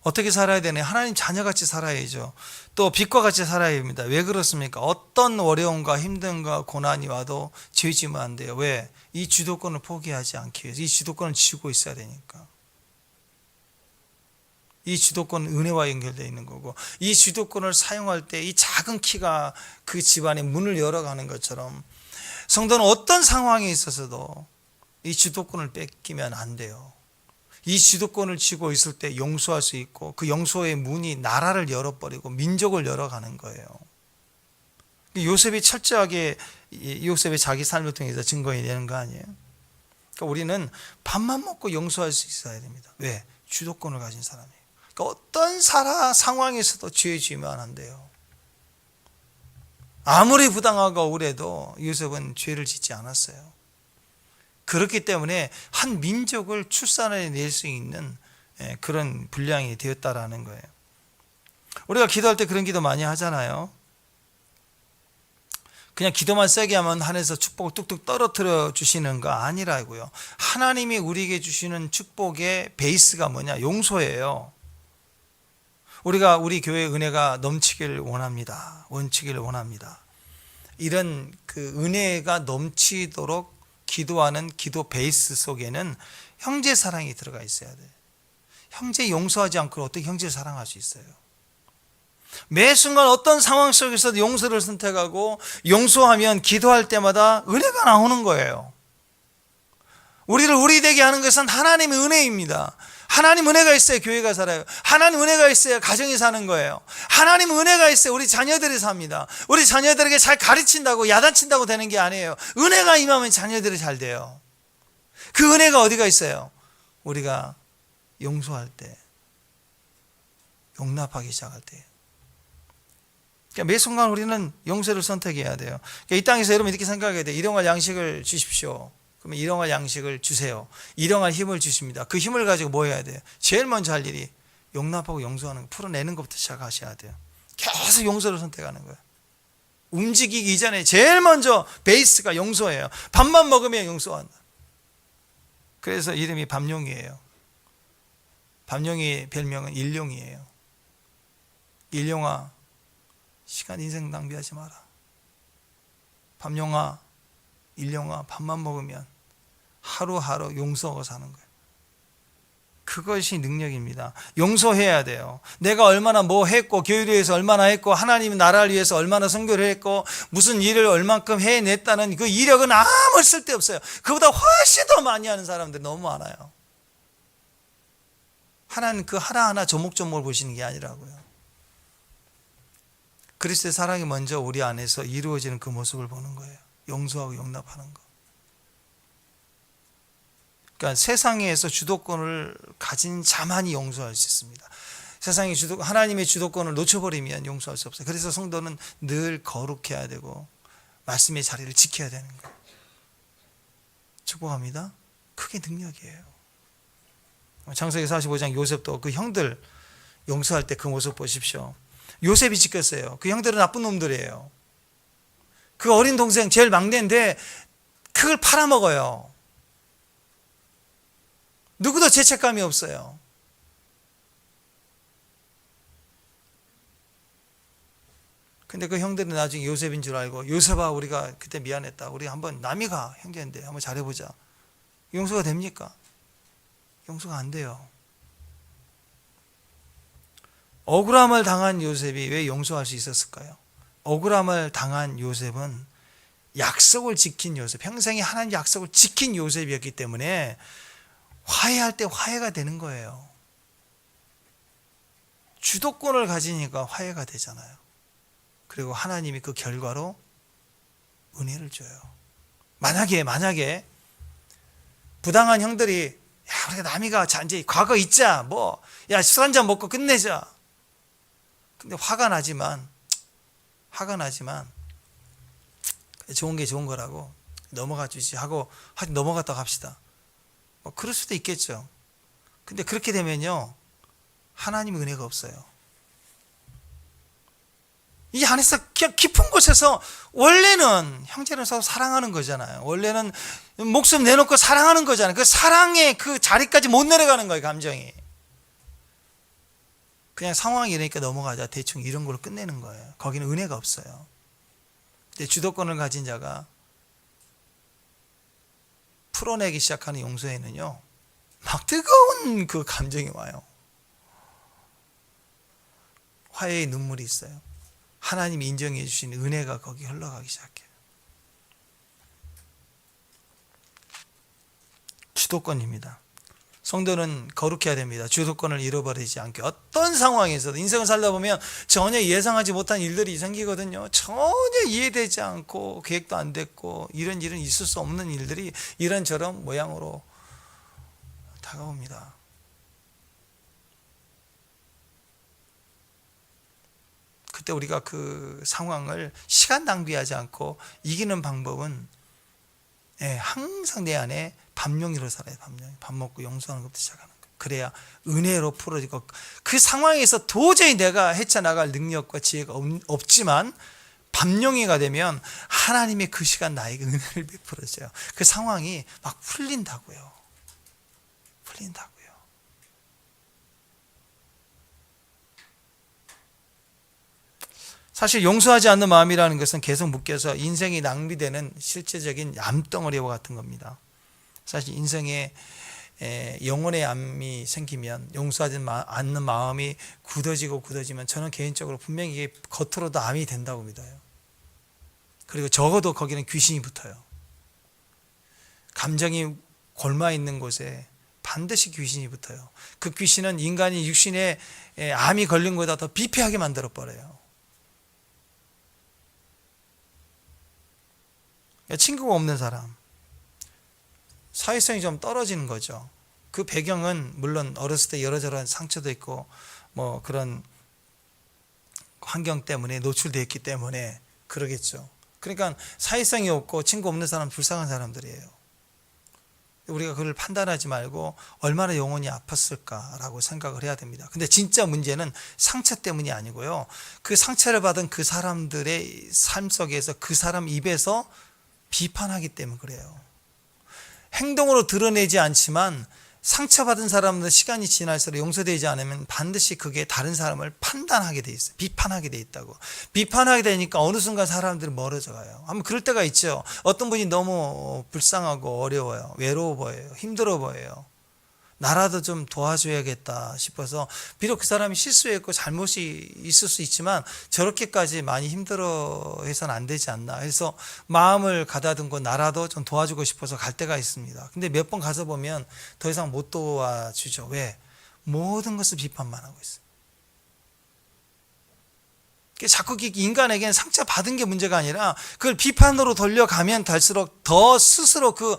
어떻게 살아야 되냐? 하나님 자녀같이 살아야죠. 또 빛과 같이 살아야 합니다. 왜 그렇습니까? 어떤 어려움과 힘듦과 고난이 와도 죄 지으면 안 돼요. 왜? 이 주도권을 포기하지 않기 위해서. 이 주도권을 쥐고 있어야 되니까. 이 주도권은 은혜와 연결되어 있는 거고 이 주도권을 사용할 때 이 작은 키가 그 집안의 문을 열어가는 것처럼 성도는 어떤 상황에 있어서도 이 주도권을 뺏기면 안 돼요. 이 주도권을 쥐고 있을 때 용서할 수 있고 그 용서의 문이 나라를 열어버리고 민족을 열어가는 거예요. 요셉이 철저하게 요셉의 자기 삶을 통해서 증거해야 되는 거 아니에요? 그러니까 우리는 밥만 먹고 용서할 수 있어야 됩니다. 왜? 주도권을 가진 사람이에요. 그러니까 어떤 상황에서도 죄 지으면 안 돼요. 아무리 부당하고 억울해도 요셉은 죄를 짓지 않았어요. 그렇기 때문에 한 민족을 출산해낼 수 있는 그런 분량이 되었다라는 거예요. 우리가 기도할 때 그런 기도 많이 하잖아요. 그냥 기도만 세게 하면 하늘에서 축복을 뚝뚝 떨어뜨려 주시는 거 아니라고요. 하나님이 우리에게 주시는 축복의 베이스가 뭐냐? 용서예요. 우리가 우리 교회의 은혜가 넘치기를 원합니다. 원치기를 원합니다. 이런 그 은혜가 넘치도록 기도하는 기도 베이스 속에는 형제 사랑이 들어가 있어야 돼요. 형제 용서하지 않고 어떻게 형제를 사랑할 수 있어요? 매 순간 어떤 상황 속에서도 용서를 선택하고 용서하면 기도할 때마다 은혜가 나오는 거예요. 우리를 우리 되게 하는 것은 하나님의 은혜입니다. 하나님 은혜가 있어야 교회가 살아요. 하나님 은혜가 있어야 가정이 사는 거예요. 하나님 은혜가 있어야 우리 자녀들이 삽니다. 우리 자녀들에게 잘 가르친다고 야단친다고 되는 게 아니에요. 은혜가 임하면 자녀들이 잘 돼요. 그 은혜가 어디가 있어요? 우리가 용서할 때, 용납하기 시작할 때. 그러니까 매 순간 우리는 용서를 선택해야 돼요. 그러니까 이 땅에서 여러분 이렇게 생각해야 돼요. 일용할 양식을 주십시오. 그러면 일용할 양식을 주세요. 일용할 힘을 주십니다. 그 힘을 가지고 뭐 해야 돼요? 제일 먼저 할 일이 용납하고 용서하는 거, 풀어내는 것부터 시작하셔야 돼요. 계속 용서를 선택하는 거예요. 움직이기 이전에 제일 먼저 베이스가 용서예요. 밥만 먹으면 용서한다. 그래서 이름이 밤용이에요. 밤용의 별명은 일용이에요. 일용아, 시간 인생 낭비하지 마라. 밤용아, 일용아, 밥만 먹으면 하루하루 용서하고 사는 거예요. 그것이 능력입니다. 용서해야 돼요. 내가 얼마나 뭐 했고, 교회를 위해서 얼마나 했고, 하나님 나라를 위해서 얼마나 선교를 했고, 무슨 일을 얼만큼 해냈다는 그 이력은 아무 쓸데없어요. 그보다 훨씬 더 많이 하는 사람들이 너무 많아요. 하나님 그 하나하나 조목조목을 보시는 게 아니라고요. 그리스도의 사랑이 먼저 우리 안에서 이루어지는 그 모습을 보는 거예요. 용서하고 용납하는 거. 그러니까 세상에서 주도권을 가진 자만이 용서할 수 있습니다. 세상의 하나님의 주도권을 놓쳐버리면 용서할 수 없어요. 그래서 성도는 늘 거룩해야 되고 말씀의 자리를 지켜야 되는 거예요. 축복합니다. 그게 능력이에요. 창세기 45장 요셉도 그 형들 용서할 때 그 모습 보십시오. 요셉이 지켰어요. 그 형들은 나쁜 놈들이에요. 그 어린 동생 제일 막내인데 그걸 팔아먹어요. 누구도 죄책감이 없어요. 근데 그 형들은 나중에 요셉인 줄 알고, 요셉아 우리가 그때 미안했다. 우리 한번 남이 가 형제인데 한번 잘해보자. 용서가 됩니까? 용서가 안 돼요. 억울함을 당한 요셉이 왜 용서할 수 있었을까요? 억울함을 당한 요셉은 약속을 지킨 요셉, 평생에 하나님 약속을 지킨 요셉이었기 때문에 화해할 때 화해가 되는 거예요. 주도권을 가지니까 화해가 되잖아요. 그리고 하나님이 그 결과로 은혜를 줘요. 만약에 부당한 형들이 야 우리가 남이가 이제 과거 잊자, 야 술 한잔 먹고 끝내자. 근데 화가 나지만 좋은 게 좋은 거라고 넘어가 주지 하고 넘어갔다고 합시다. 그럴 수도 있겠죠. 근데 그렇게 되면요 하나님 은혜가 없어요. 이 안에서 깊은 곳에서 원래는 형제는 서로 사랑하는 거잖아요. 원래는 목숨 내놓고 사랑하는 거잖아요. 그 사랑의 그 자리까지 못 내려가는 거예요. 감정이 그냥 상황이 이러니까 넘어가자 대충 이런 걸로 끝내는 거예요. 거기는 은혜가 없어요. 근데 주도권을 가진 자가 풀어내기 시작하는 용서에는요 막 뜨거운 그 감정이 와요. 화해의 눈물이 있어요. 하나님이 인정해 주신 은혜가 거기 흘러가기 시작해요. 주도권입니다. 성도는 거룩해야 됩니다. 주도권을 잃어버리지 않게. 어떤 상황에서도 인생을 살다 보면 전혀 예상하지 못한 일들이 생기거든요. 전혀 이해되지 않고 계획도 안 됐고 이런 일은 있을 수 없는 일들이 이런저런 모양으로 다가옵니다. 그때 우리가 그 상황을 시간 낭비하지 않고 이기는 방법은 항상 내 안에 밤용이로 살아요. 밤용. 밥 먹고 용서하는 것부터 시작하는 거예요. 그래야 은혜로 풀어지고 그 상황에서 도저히 내가 헤쳐나갈 능력과 지혜가 없지만 밤용이가 되면 하나님의 그 시간 나에게 은혜를 베풀어줘요. 그 상황이 막 풀린다고요. 사실 용서하지 않는 마음이라는 것은 계속 묶여서 인생이 낭비되는 실제적인 암덩어리와 같은 겁니다. 사실 인생에 영혼의 암이 생기면 용서하지 않는 마음이 굳어지면 저는 개인적으로 분명히 이게 겉으로도 암이 된다고 믿어요. 그리고 적어도 거기는 귀신이 붙어요. 감정이 골마 있는 곳에 반드시 귀신이 붙어요. 그 귀신은 인간이 육신에 암이 걸린 것보다 더 비폐하게 만들어 버려요. 친구가 없는 사람, 사회성이 좀 떨어지는 거죠. 그 배경은 물론 어렸을 때 여러저런 상처도 있고 뭐 그런 환경 때문에 노출되어 있기 때문에 그러겠죠. 그러니까 사회성이 없고 친구 없는 사람은 불쌍한 사람들이에요. 우리가 그걸 판단하지 말고 얼마나 영혼이 아팠을까라고 생각을 해야 됩니다. 근데 진짜 문제는 상처 때문이 아니고요. 그 상처를 받은 그 사람들의 삶 속에서 그 사람 입에서 비판하기 때문에 그래요. 행동으로 드러내지 않지만 상처받은 사람들은 시간이 지날수록 용서되지 않으면 반드시 그게 다른 사람을 판단하게 돼 있어요. 비판하게 돼 있다고. 비판하게 되니까 어느 순간 사람들이 멀어져 가요. 아마 그럴 때가 있죠. 어떤 분이 너무 불쌍하고 어려워요. 외로워 보여요. 힘들어 보여요. 나라도 좀 도와줘야겠다 싶어서 비록 그 사람이 실수했고 잘못이 있을 수 있지만 저렇게까지 많이 힘들어해서는 안 되지 않나 해서 마음을 가다듬고 나라도 좀 도와주고 싶어서 갈 때가 있습니다. 근데 몇 번 가서 보면 더 이상 못 도와주죠. 왜? 모든 것을 비판만 하고 있어요. 자꾸 인간에게는 상처받은 게 문제가 아니라 그걸 비판으로 돌려가면 갈수록 더 스스로 그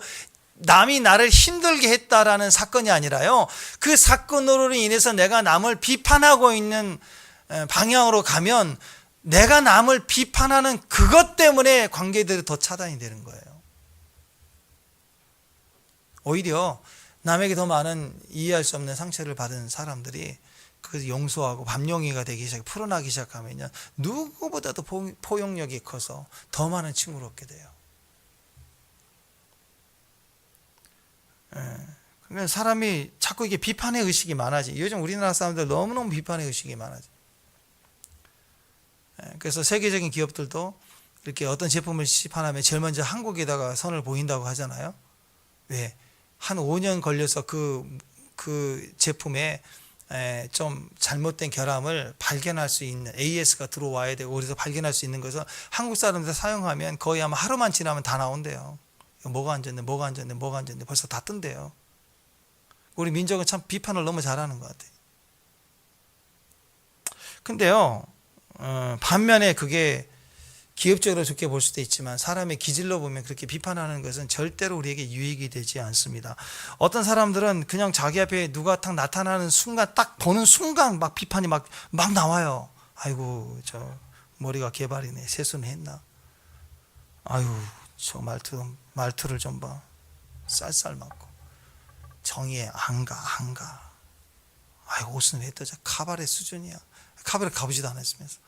남이 나를 힘들게 했다라는 사건이 아니라요, 그 사건으로 인해서 내가 남을 비판하고 있는 방향으로 가면 내가 남을 비판하는 그것 때문에 관계들이 더 차단이 되는 거예요. 오히려 남에게 더 많은 이해할 수 없는 상처를 받은 사람들이 그 용서하고 밤용이가 되기 시작, 풀어나기 시작하면요, 누구보다도 포용력이 커서 더 많은 친구를 얻게 돼요. 그러니까 사람이 자꾸 이게 비판의 의식이 많아지. 요즘 우리나라 사람들 너무너무 비판의 의식이 많아지. 그래서 세계적인 기업들도 이렇게 어떤 제품을 시판하면 제일 먼저 한국에다가 선을 보인다고 하잖아요. 왜? 한 5년 걸려서 그 제품에 좀 잘못된 결함을 발견할 수 있는 AS가 들어와야 되고, 그래서 발견할 수 있는 것을 한국 사람들 사용하면 거의 아마 하루만 지나면 다 나온대요. 뭐가 안 좋네 벌써 다 뜬대요. 우리 민족은 참 비판을 너무 잘하는 것 같아요. 근데요, 반면에 그게 기업적으로 좋게 볼 수도 있지만 사람의 기질로 보면 그렇게 비판하는 것은 절대로 우리에게 유익이 되지 않습니다. 어떤 사람들은 그냥 자기 앞에 누가 딱 나타나는 순간, 딱 보는 순간 막 비판이 막 나와요. 아이고, 저 머리가 개발이네, 세수는 했나, 아유 저 말투를 좀 봐, 쌀쌀 맞고 정의에 안가. 아이고, 옷은 왜 또 저 카바레 수준이야. 카바레 가보지도 않았으면서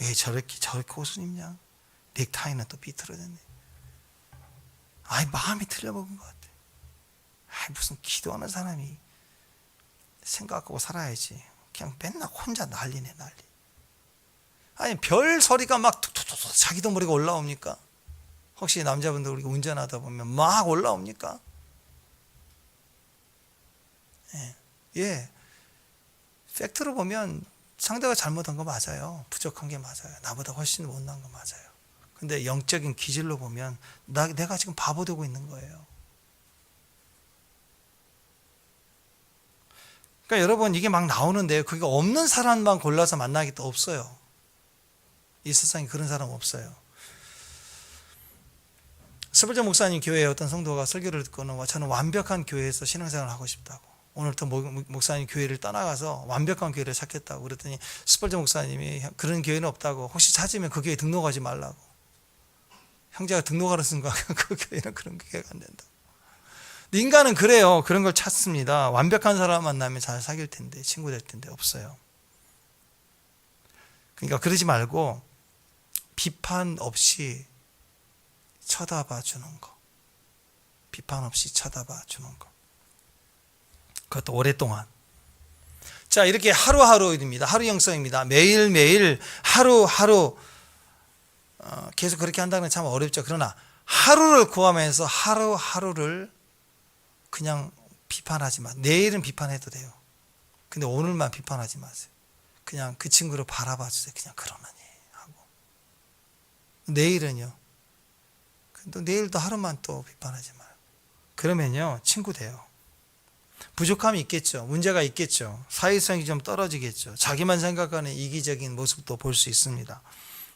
왜 저렇게 옷을 입냐. 넥타이는 또 비틀어졌네. 아이, 마음이 틀려먹은 것 같아. 아이, 무슨 기도하는 사람이 생각하고 살아야지. 그냥 맨날 혼자 난리네, 난리. 아니, 별 소리가 막 툭툭툭 자기도 모르게 올라옵니까? 혹시 남자분들 우리가 운전하다 보면 막 올라옵니까? 예. 팩트로 보면 상대가 잘못한 거 맞아요. 부족한 게 맞아요. 나보다 훨씬 못난 거 맞아요. 근데 영적인 기질로 보면 내가 지금 바보 되고 있는 거예요. 그러니까 여러분, 이게 막 나오는데요, 그게 없는 사람만 골라서 만나기 또 없어요. 이 세상에 그런 사람 없어요. 스펄전 목사님 교회에 어떤 성도가 설교를 듣고는 저는 완벽한 교회에서 신앙생활을 하고 싶다고, 오늘부터 목사님 교회를 떠나가서 완벽한 교회를 찾겠다고 그랬더니 스펄전 목사님이 그런 교회는 없다고, 혹시 찾으면 그 교회 등록하지 말라고. 형제가 등록하는 순간 그 교회는 그런 교회가 안 된다. 인간은 그래요. 그런 걸 찾습니다. 완벽한 사람 만나면 잘 사귈 텐데, 친구 될 텐데 없어요. 그러니까 그러지 말고 비판 없이 쳐다봐 주는 거. 비판 없이 쳐다봐 주는 거. 그것도 오랫동안. 자, 이렇게 하루하루입니다. 하루 영성입니다. 매일매일 하루하루 계속 그렇게 한다는 건 참 어렵죠. 그러나 하루를 구하면서 하루하루를 그냥 비판하지 마. 내일은 비판해도 돼요. 근데 오늘만 비판하지 마세요. 그냥 그 친구를 바라봐 주세요. 그냥 그러느니 하고. 내일은요. 또 내일도 하루만 또 비판하지 마요. 그러면요, 친구 돼요. 부족함이 있겠죠. 문제가 있겠죠. 사회성이 좀 떨어지겠죠. 자기만 생각하는 이기적인 모습도 볼 수 있습니다.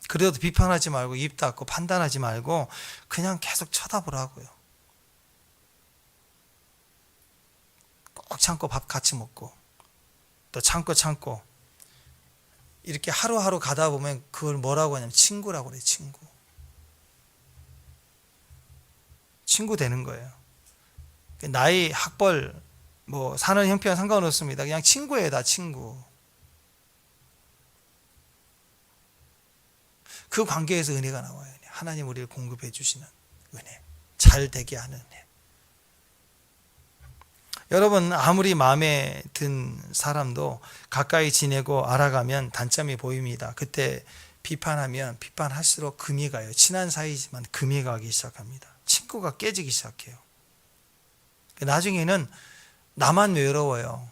그래도 비판하지 말고 입 닫고 판단하지 말고 그냥 계속 쳐다보라고요. 꼭 참고 밥 같이 먹고 또 참고 이렇게 하루하루 가다 보면 그걸 뭐라고 하냐면 친구라고 그래요. 친구 되는 거예요. 나이, 학벌, 뭐 사는 형편과 상관없습니다. 그냥 친구예요. 다 친구. 그 관계에서 은혜가 나와요. 하나님 우리를 공급해 주시는 은혜, 잘 되게 하는 은혜. 여러분, 아무리 마음에 든 사람도 가까이 지내고 알아가면 단점이 보입니다. 그때 비판하면 비판할수록 금이 가요. 친한 사이지만 금이 가기 시작합니다. 친구가 깨지기 시작해요. 나중에는 나만 외로워요.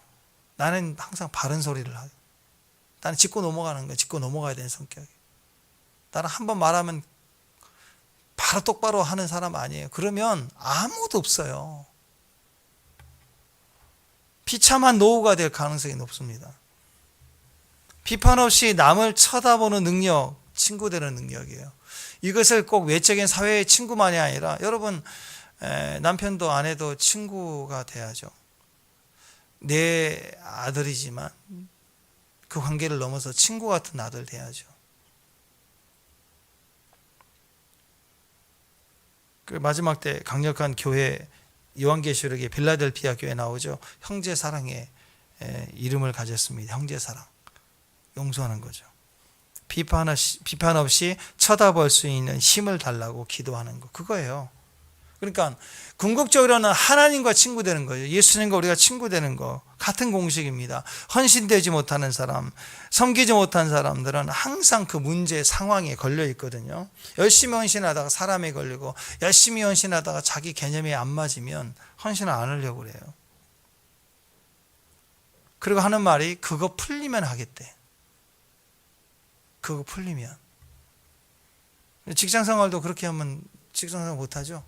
나는 항상 바른 소리를 하고, 나는 짚고 넘어가는 거야. 짚고 넘어가야 되는 성격이에요. 나는 한번 말하면 바로 똑바로 하는 사람 아니에요. 그러면 아무도 없어요. 비참한 노후가 될 가능성이 높습니다. 비판 없이 남을 쳐다보는 능력, 친구 되는 능력이에요. 이것을 꼭 외적인 사회의 친구만이 아니라 여러분, 남편도 아내도 친구가 돼야죠. 내 아들이지만 그 관계를 넘어서 친구 같은 아들 돼야죠. 그 마지막 때 강력한 교회, 요한계시록에 빌라델피아 교회 나오죠. 형제 사랑의 이름을 가졌습니다. 형제 사랑, 용서하는 거죠. 비판 없이 쳐다볼 수 있는 힘을 달라고 기도하는 거, 그거예요. 그러니까 궁극적으로는 하나님과 친구 되는 거예요. 예수님과 우리가 친구 되는 거 같은 공식입니다. 헌신되지 못하는 사람, 섬기지 못한 사람들은 항상 그 문제 상황에 걸려 있거든요. 열심히 헌신하다가 사람에 걸리고, 열심히 헌신하다가 자기 개념에 안 맞으면 헌신을 안 하려고 그래요. 그리고 하는 말이 그거 풀리면 하겠대. 그거 풀리면. 직장 생활도 그렇게 하면 직장 생활 못하죠.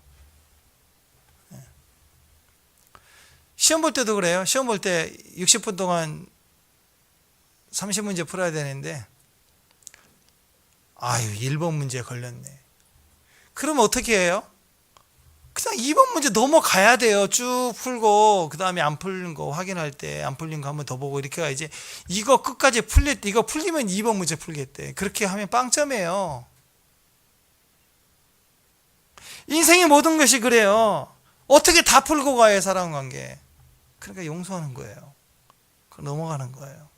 시험 볼 때도 그래요. 시험 볼 때 60분 동안 30문제 풀어야 되는데 1번 문제 걸렸네. 그러면 어떻게 해요? 그냥 2번 문제 넘어가야 돼요. 쭉 풀고 그 다음에 안 풀린 거 확인할 때 안 풀린 거 한 번 더 보고 이렇게 가야지. 이거 끝까지 풀렸대. 이거 풀리면 2번 문제 풀겠대. 그렇게 하면 빵점이에요. 인생의 모든 것이 그래요. 어떻게 다 풀고 가요, 사람관계. 그러니까 용서하는 거예요. 넘어가는 거예요.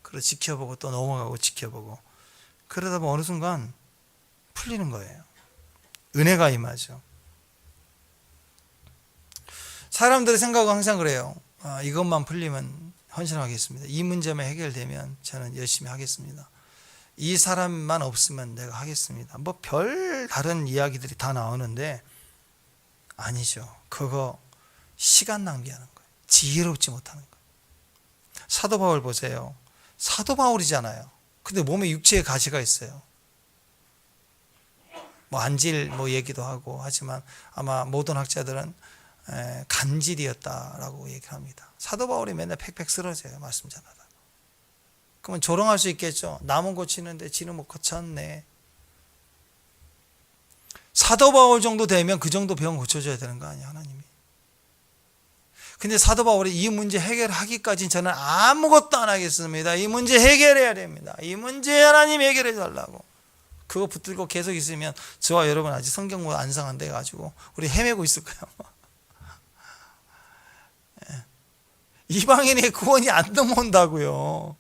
그리고 지켜보고 또 넘어가고 지켜보고. 그러다 보면 어느 순간 풀리는 거예요. 은혜가 임하죠. 사람들의 생각은 항상 그래요. 이것만 풀리면 헌신하겠습니다. 이 문제만 해결되면 저는 열심히 하겠습니다. 이 사람만 없으면 내가 하겠습니다. 뭐 별 다른 이야기들이 다 나오는데 아니죠. 그거 시간 낭비하는 거예요. 지혜롭지 못하는 거예요. 사도 바울 보세요. 사도 바울이잖아요. 근데 몸에 육체의 가시가 있어요. 뭐 안질 얘기도 하고 하지만 아마 모든 학자들은 간질이었다라고 얘기를 합니다. 사도 바울이 맨날 팩팩 쓰러져요. 말씀 전하다가. 그러면 조롱할 수 있겠죠. 남은 고치는데 지는 못 고쳤네. 사도 바울 정도 되면 그 정도 병 고쳐줘야 되는 거 아니에요, 하나님이. 근데 사도 바울이 이 문제 해결하기까지 저는 아무것도 안 하겠습니다. 이 문제 해결해야 됩니다. 이 문제 하나님 해결해 달라고. 그거 붙들고 계속 있으면 저와 여러분 아직 성경보다 안상 돼 가지고 우리 헤매고 있을 거예요. 이방인의 구원이 안 넘어온다고요.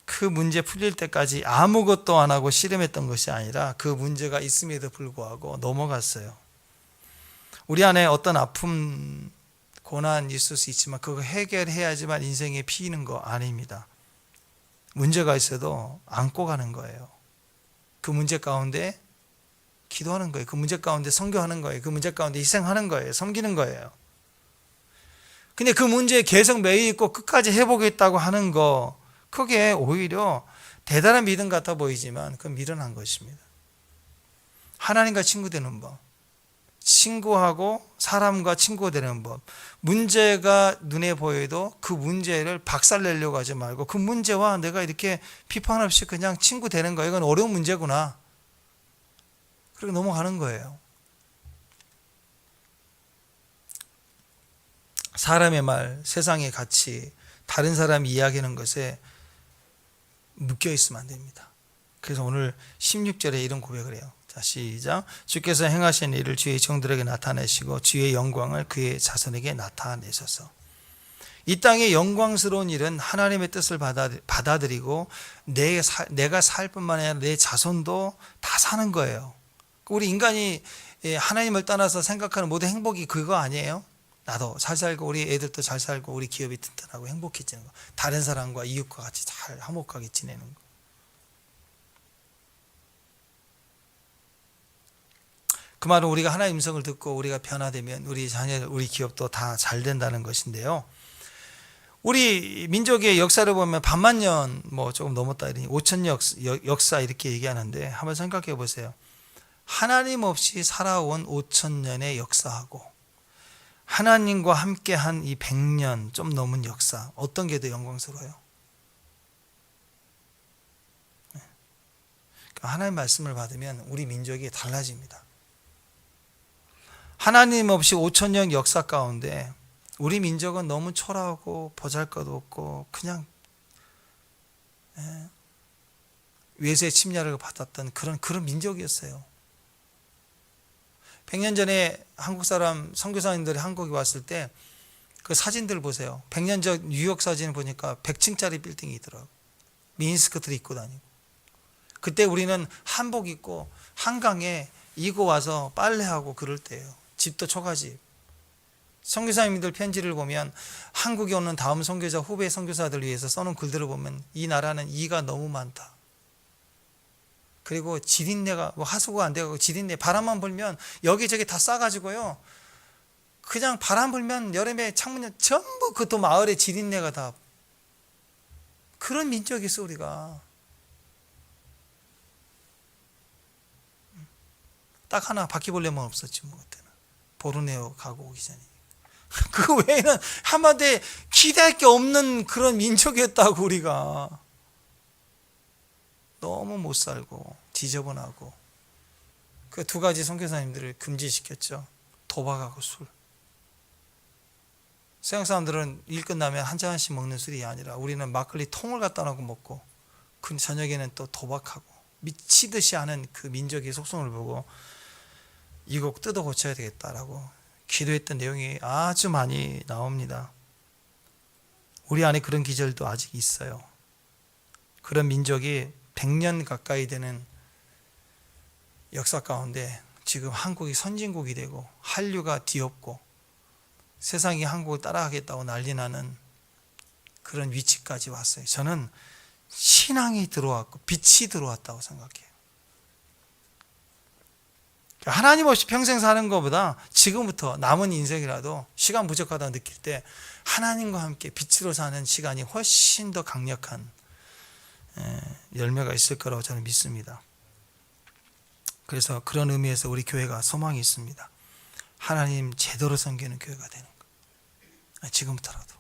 그 문제 풀릴 때까지 아무것도 안 하고 씨름했던 것이 아니라 그 문제가 있음에도 불구하고 넘어갔어요. 우리 안에 어떤 아픔, 고난 있을 수 있지만 그거 해결해야지만 인생에 피는 거 아닙니다. 문제가 있어도 안고 가는 거예요. 그 문제 가운데 기도하는 거예요. 그 문제 가운데 선교하는 거예요. 그 문제 가운데 희생하는 거예요. 섬기는 거예요. 근데 그 문제에 계속 매여 있고 끝까지 해보겠다고 하는 거, 그게 오히려 대단한 믿음 같아 보이지만 그건 미련한 것입니다. 하나님과 친구 되는 법, 친구하고 사람과 친구가 되는 법, 문제가 눈에 보여도 그 문제를 박살내려고 하지 말고 그 문제와 내가 이렇게 비판 없이 그냥 친구 되는 거예요. 이건 어려운 문제구나. 그리고 넘어가는 거예요. 사람의 말, 세상의 가치, 다른 사람이 이야기하는 것에 묶여 있으면 안 됩니다. 그래서 오늘 16절에 이런 고백을 해요. 자, 시작. 주께서 행하신 일을 주의 종들에게 나타내시고 주의 영광을 그의 자손에게 나타내소서. 이 땅의 영광스러운 일은 하나님의 뜻을 받아들이고 내가 살 뿐만 아니라 내 자손도 다 사는 거예요. 우리 인간이 하나님을 떠나서 생각하는 모든 행복이 그거 아니에요? 나도 잘 살고 우리 애들도 잘 살고 우리 기업이 튼튼하고 행복해지는 거, 다른 사람과 이웃과 같이 잘 화목하게 지내는 거. 그 말은 우리가 하나님의 음성을 듣고 우리가 변화되면 우리 자녀, 우리 기업도 다 잘 된다는 것인데요. 우리 민족의 역사를 보면 반만년 뭐 조금 넘었다 이러니 5,000년 역사 이렇게 얘기하는데 한번 생각해 보세요. 하나님 없이 살아온 5,000년의 역사하고 하나님과 함께한 이 100년 좀 넘은 역사, 어떤 게 더 영광스러워요? 하나님 말씀을 받으면 우리 민족이 달라집니다. 하나님 없이 5,000년 역사 가운데 우리 민족은 너무 초라하고 보잘것없고 그냥 외세 침략을 받았던 그런 민족이었어요. 100년 전에 한국 사람 선교사님들이 한국에 왔을 때 그 사진들 보세요. 100년 전 뉴욕 사진을 보니까 100층짜리 빌딩이 있더라고요. 미니스커트를 입고 다니고. 그때 우리는 한복 입고 한강에 이고 와서 빨래하고 그럴 때예요. 집도 초가집. 선교사님들 편지를 보면 한국에 오는 다음 선교사, 후배 선교사들 위해서 써놓은 글들을 보면 이 나라는 이가 너무 많다. 그리고 지린내가 하수구가 안 돼가지고 지린내, 바람만 불면 여기저기 다 싸가지고요. 그냥 바람 불면 여름에 창문 전부 그또 마을에 지린내가 다. 그런 민족이 있어 우리가. 딱 하나 바퀴벌레만 없었지 뭐 그때는. 보르네오 가고 오기 전에. 그 외에는 한마디에 기대할 게 없는 그런 민족이었다고 우리가. 너무 못 살고 지저분하고 그 두 가지 선교사님들을 금지시켰죠. 도박하고 술. 서양 사람들은 일 끝나면 한 잔씩 먹는 술이 아니라 우리는 막걸리 통을 갖다 놓고 먹고 그 저녁에는 또 도박하고 미치듯이 하는 그 민족의 속성을 보고 이거 뜯어 고쳐야 되겠다라고 기도했던 내용이 아주 많이 나옵니다. 우리 안에 그런 기절도 아직 있어요. 그런 민족이 100년 가까이 되는 역사 가운데 지금 한국이 선진국이 되고 한류가 뒤엎고 세상이 한국을 따라가겠다고 난리 나는 그런 위치까지 왔어요. 저는 신앙이 들어왔고 빛이 들어왔다고 생각해요. 하나님 없이 평생 사는 것보다 지금부터 남은 인생이라도 시간 부족하다고 느낄 때 하나님과 함께 빛으로 사는 시간이 훨씬 더 강력한 열매가 있을 거라고 저는 믿습니다. 그래서 그런 의미에서 우리 교회가 소망이 있습니다. 하나님 제대로 섬기는 교회가 되는 거. 지금부터라도.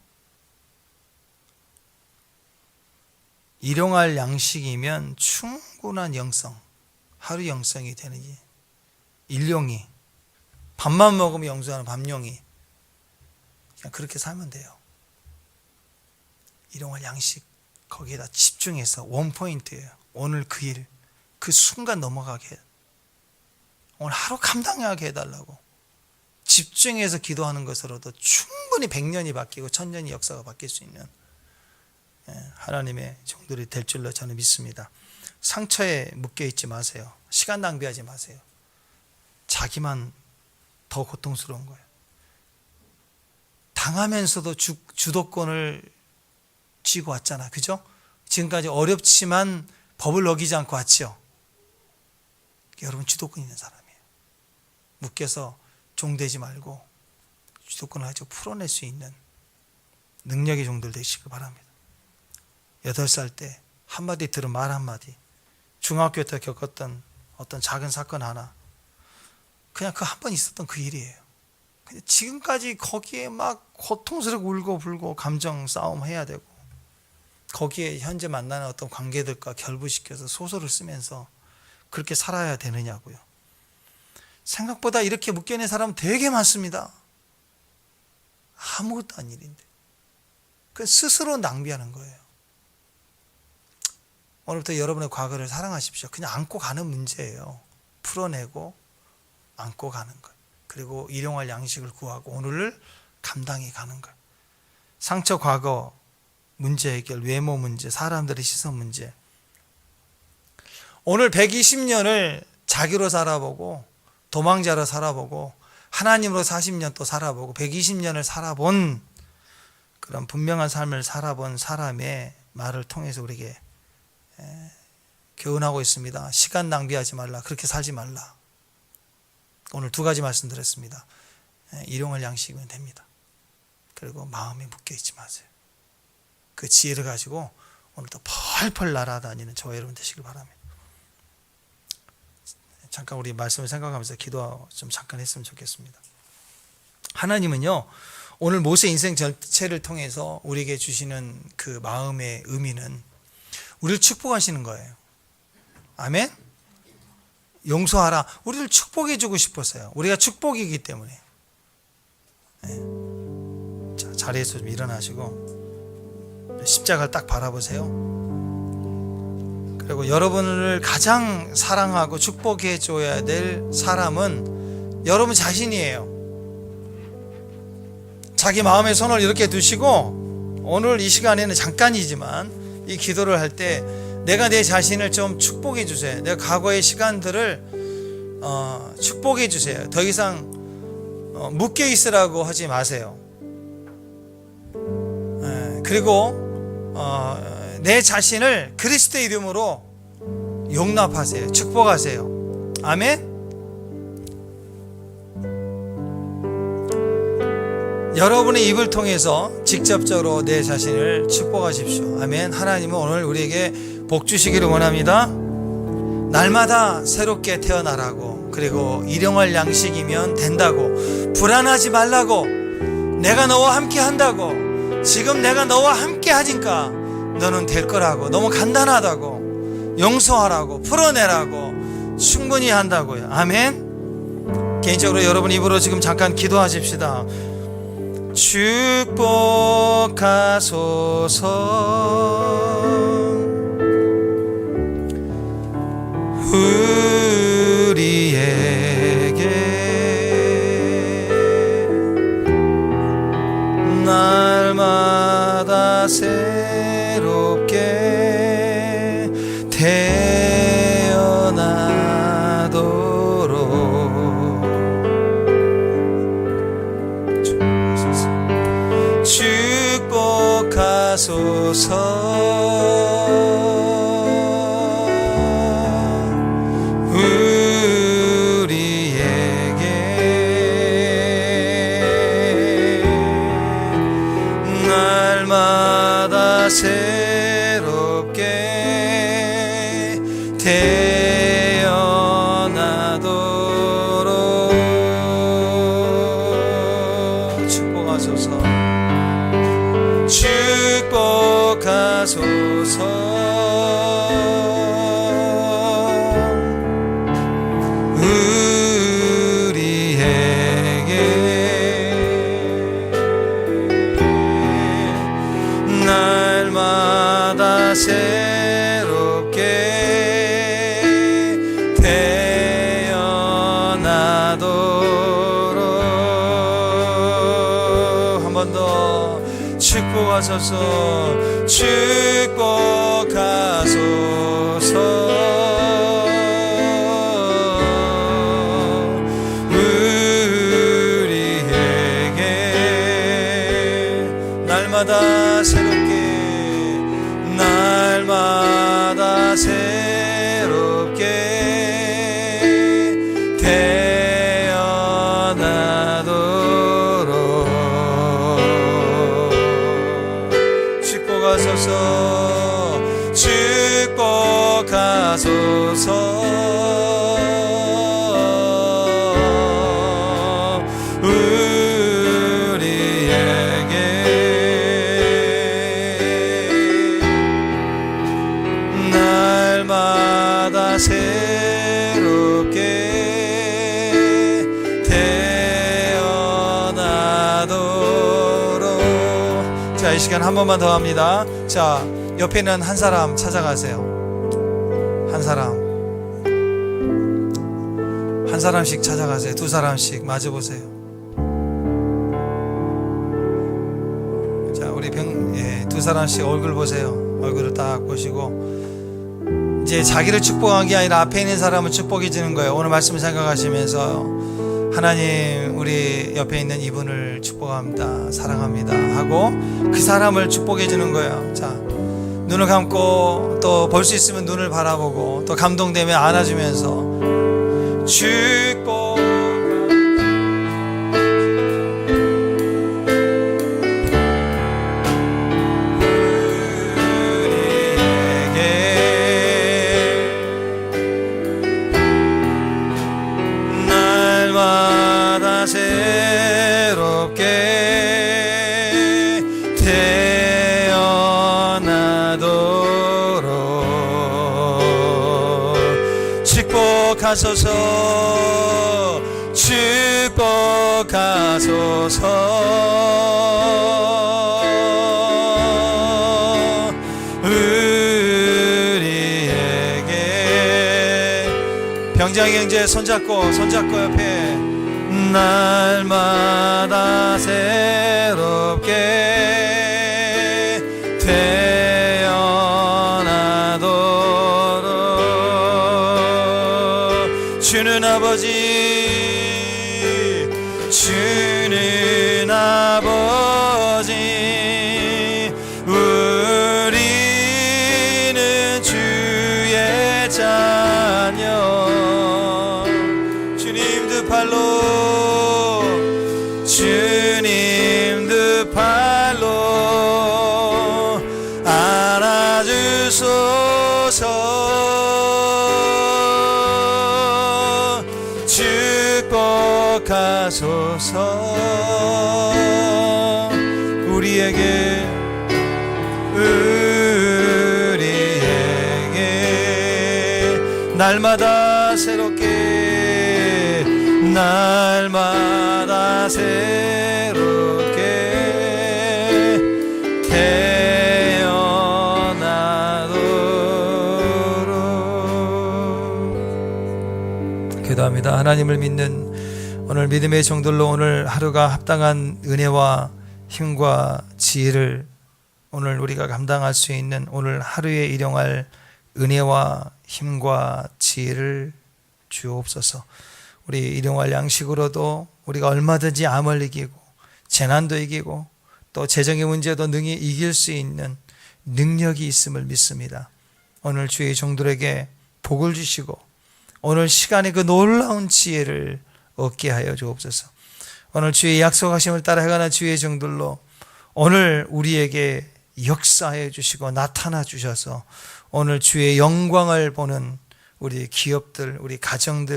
일용할 양식이면 충분한 영성, 하루 영성이 되는지 일용이 밥만 먹으면 영성하는 밤용이 그냥 그렇게 살면 돼요. 일용할 양식 거기에다 집중해서 원포인트예요. 오늘 그 일, 그 순간 넘어가게 오늘 하루 감당하게 해달라고 집중해서 기도하는 것으로도 충분히 100년이 바뀌고 1000년이 역사가 바뀔 수 있는 하나님의 종들이 될 줄로 저는 믿습니다. 상처에 묶여있지 마세요. 시간 낭비하지 마세요. 자기만 더 고통스러운 거예요. 당하면서도 주도권을 쥐고 왔잖아. 그죠? 지금까지 어렵지만 법을 어기지 않고 왔죠. 여러분 주도권 있는 사람이에요. 묶여서 종되지 말고 주도권을 가지고 풀어낼 수 있는 능력의 종들 되시길 바랍니다. 8살 때 한마디 들은 말 한마디, 중학교 때 겪었던 어떤 작은 사건 하나, 그냥 그 한 번 있었던 그 일이에요. 근데 지금까지 거기에 막 고통스럽게 울고 불고 감정 싸움 해야 되고, 거기에 현재 만나는 어떤 관계들과 결부시켜서 소설을 쓰면서 그렇게 살아야 되느냐고요. 생각보다 이렇게 묶여있는 사람은 되게 많습니다. 아무것도 아닌 일인데 그 스스로 낭비하는 거예요. 오늘부터 여러분의 과거를 사랑하십시오. 그냥 안고 가는 문제예요. 풀어내고 안고 가는 것, 그리고 일용할 양식을 구하고 오늘을 감당해 가는 것. 상처, 과거, 문제 해결, 외모 문제, 사람들의 시선 문제. 오늘 120년을 자기로 살아보고 도망자로 살아보고 하나님으로 40년 또 살아보고 120년을 살아본 그런 분명한 삶을 살아본 사람의 말을 통해서 우리에게 교훈하고 있습니다. 시간 낭비하지 말라. 그렇게 살지 말라. 오늘 2가지 말씀드렸습니다. 일용할 양식이면 됩니다. 그리고 마음에 묶여있지 마세요. 그 지혜를 가지고 오늘도 펄펄 날아다니는 저와 여러분 되시길 바랍니다. 잠깐 우리 말씀을 생각하면서 기도 좀 잠깐 했으면 좋겠습니다. 하나님은요, 오늘 모세 인생 전체를 통해서 우리에게 주시는 그 마음의 의미는 우리를 축복하시는 거예요. 아멘? 용서하라. 우리를 축복해 주고 싶었어요. 우리가 축복이기 때문에. 네. 자, 자리에서 좀 일어나시고 십자가를 딱 바라보세요. 그리고 여러분을 가장 사랑하고 축복해 줘야 될 사람은 여러분 자신이에요. 자기 마음의 손을 이렇게 두시고 오늘 이 시간에는 잠깐이지만 이 기도를 할 때 내가 내 자신을 좀 축복해 주세요. 내가 과거의 시간들을 축복해 주세요. 더 이상 묶여 있으라고 하지 마세요. 그리고 내 자신을 그리스도의 이름으로 용납하세요. 축복하세요. 아멘. 여러분의 입을 통해서 직접적으로 내 자신을 축복하십시오. 아멘. 하나님은 오늘 우리에게 복 주시기를 원합니다. 날마다 새롭게 태어나라고, 그리고 일용할 양식이면 된다고, 불안하지 말라고, 내가 너와 함께 한다고, 지금 내가 너와 함께 하니까 너는 될 거라고, 너무 간단하다고, 용서하라고, 풀어내라고, 충분히 한다고요. 아멘. 개인적으로 여러분 입으로 지금 잠깐 기도하십시다. 축복하소서. 우리에게 날마다 새롭게 태어나도록 축복하소서. 새롭게 태어나도록 축복하소서. 축복하소서. 새롭게 태어나도록 한 번 더 축복하소서. 축복하소서. 우리에게 날마다 새롭게 날마다 새롭게 태어나도록 축복하소서 축복하소서 날마다 새롭게 태어나도록. 자, 이 시간 한 번만 더 합니다. 자, 옆에 있는 한 사람 찾아가세요. 한 사람씩 찾아가세요. 두 사람씩 마주보세요. 자, 우리 두 사람씩 얼굴 보세요. 얼굴을 딱 보시고, 이제 자기를 축복한 게 아니라 앞에 있는 사람을 축복해 주는 거예요. 오늘 말씀 생각하시면서 하나님, 우리 옆에 있는 이분을 축복합니다, 사랑합니다 하고 그 사람을 축복해 주는 거예요. 자, 눈을 감고 또 볼 수 있으면 눈을 바라보고 또 감동되면 안아주면서 축복. 날마다 새롭게 태어나도록 축복하소서 축복하소서 우리에게. 병장의 형제 손잡고 옆에. 날마다 새롭게 태어나도록 주는 아버지, 주는 아버지, 우리는 주의 자녀. 주님 두 팔로 안아주소서 축복하소서 우리에게 날마다 새롭게 날마다 새롭게 태어나도록. 기도합니다. 하나님을 믿는 오늘 믿음의 종들로 오늘 하루가 합당한 은혜와 힘과 지혜를 오늘 우리가 감당할 수 있는 오늘 하루에 일용할 은혜와 힘과 지혜를 주옵소서. 우리 일용할 양식으로도 우리가 얼마든지 암을 이기고 재난도 이기고 또 재정의 문제도 능히 이길 수 있는 능력이 있음을 믿습니다. 오늘 주의 종들에게 복을 주시고 오늘 시간에 그 놀라운 지혜를 얻게 하여 주옵소서. 오늘 주의 약속하심을 따라 해가는 주의 종들로 오늘 우리에게 역사해 주시고 나타나 주셔서 오늘 주의 영광을 보는 우리 기업들, 우리 가정들,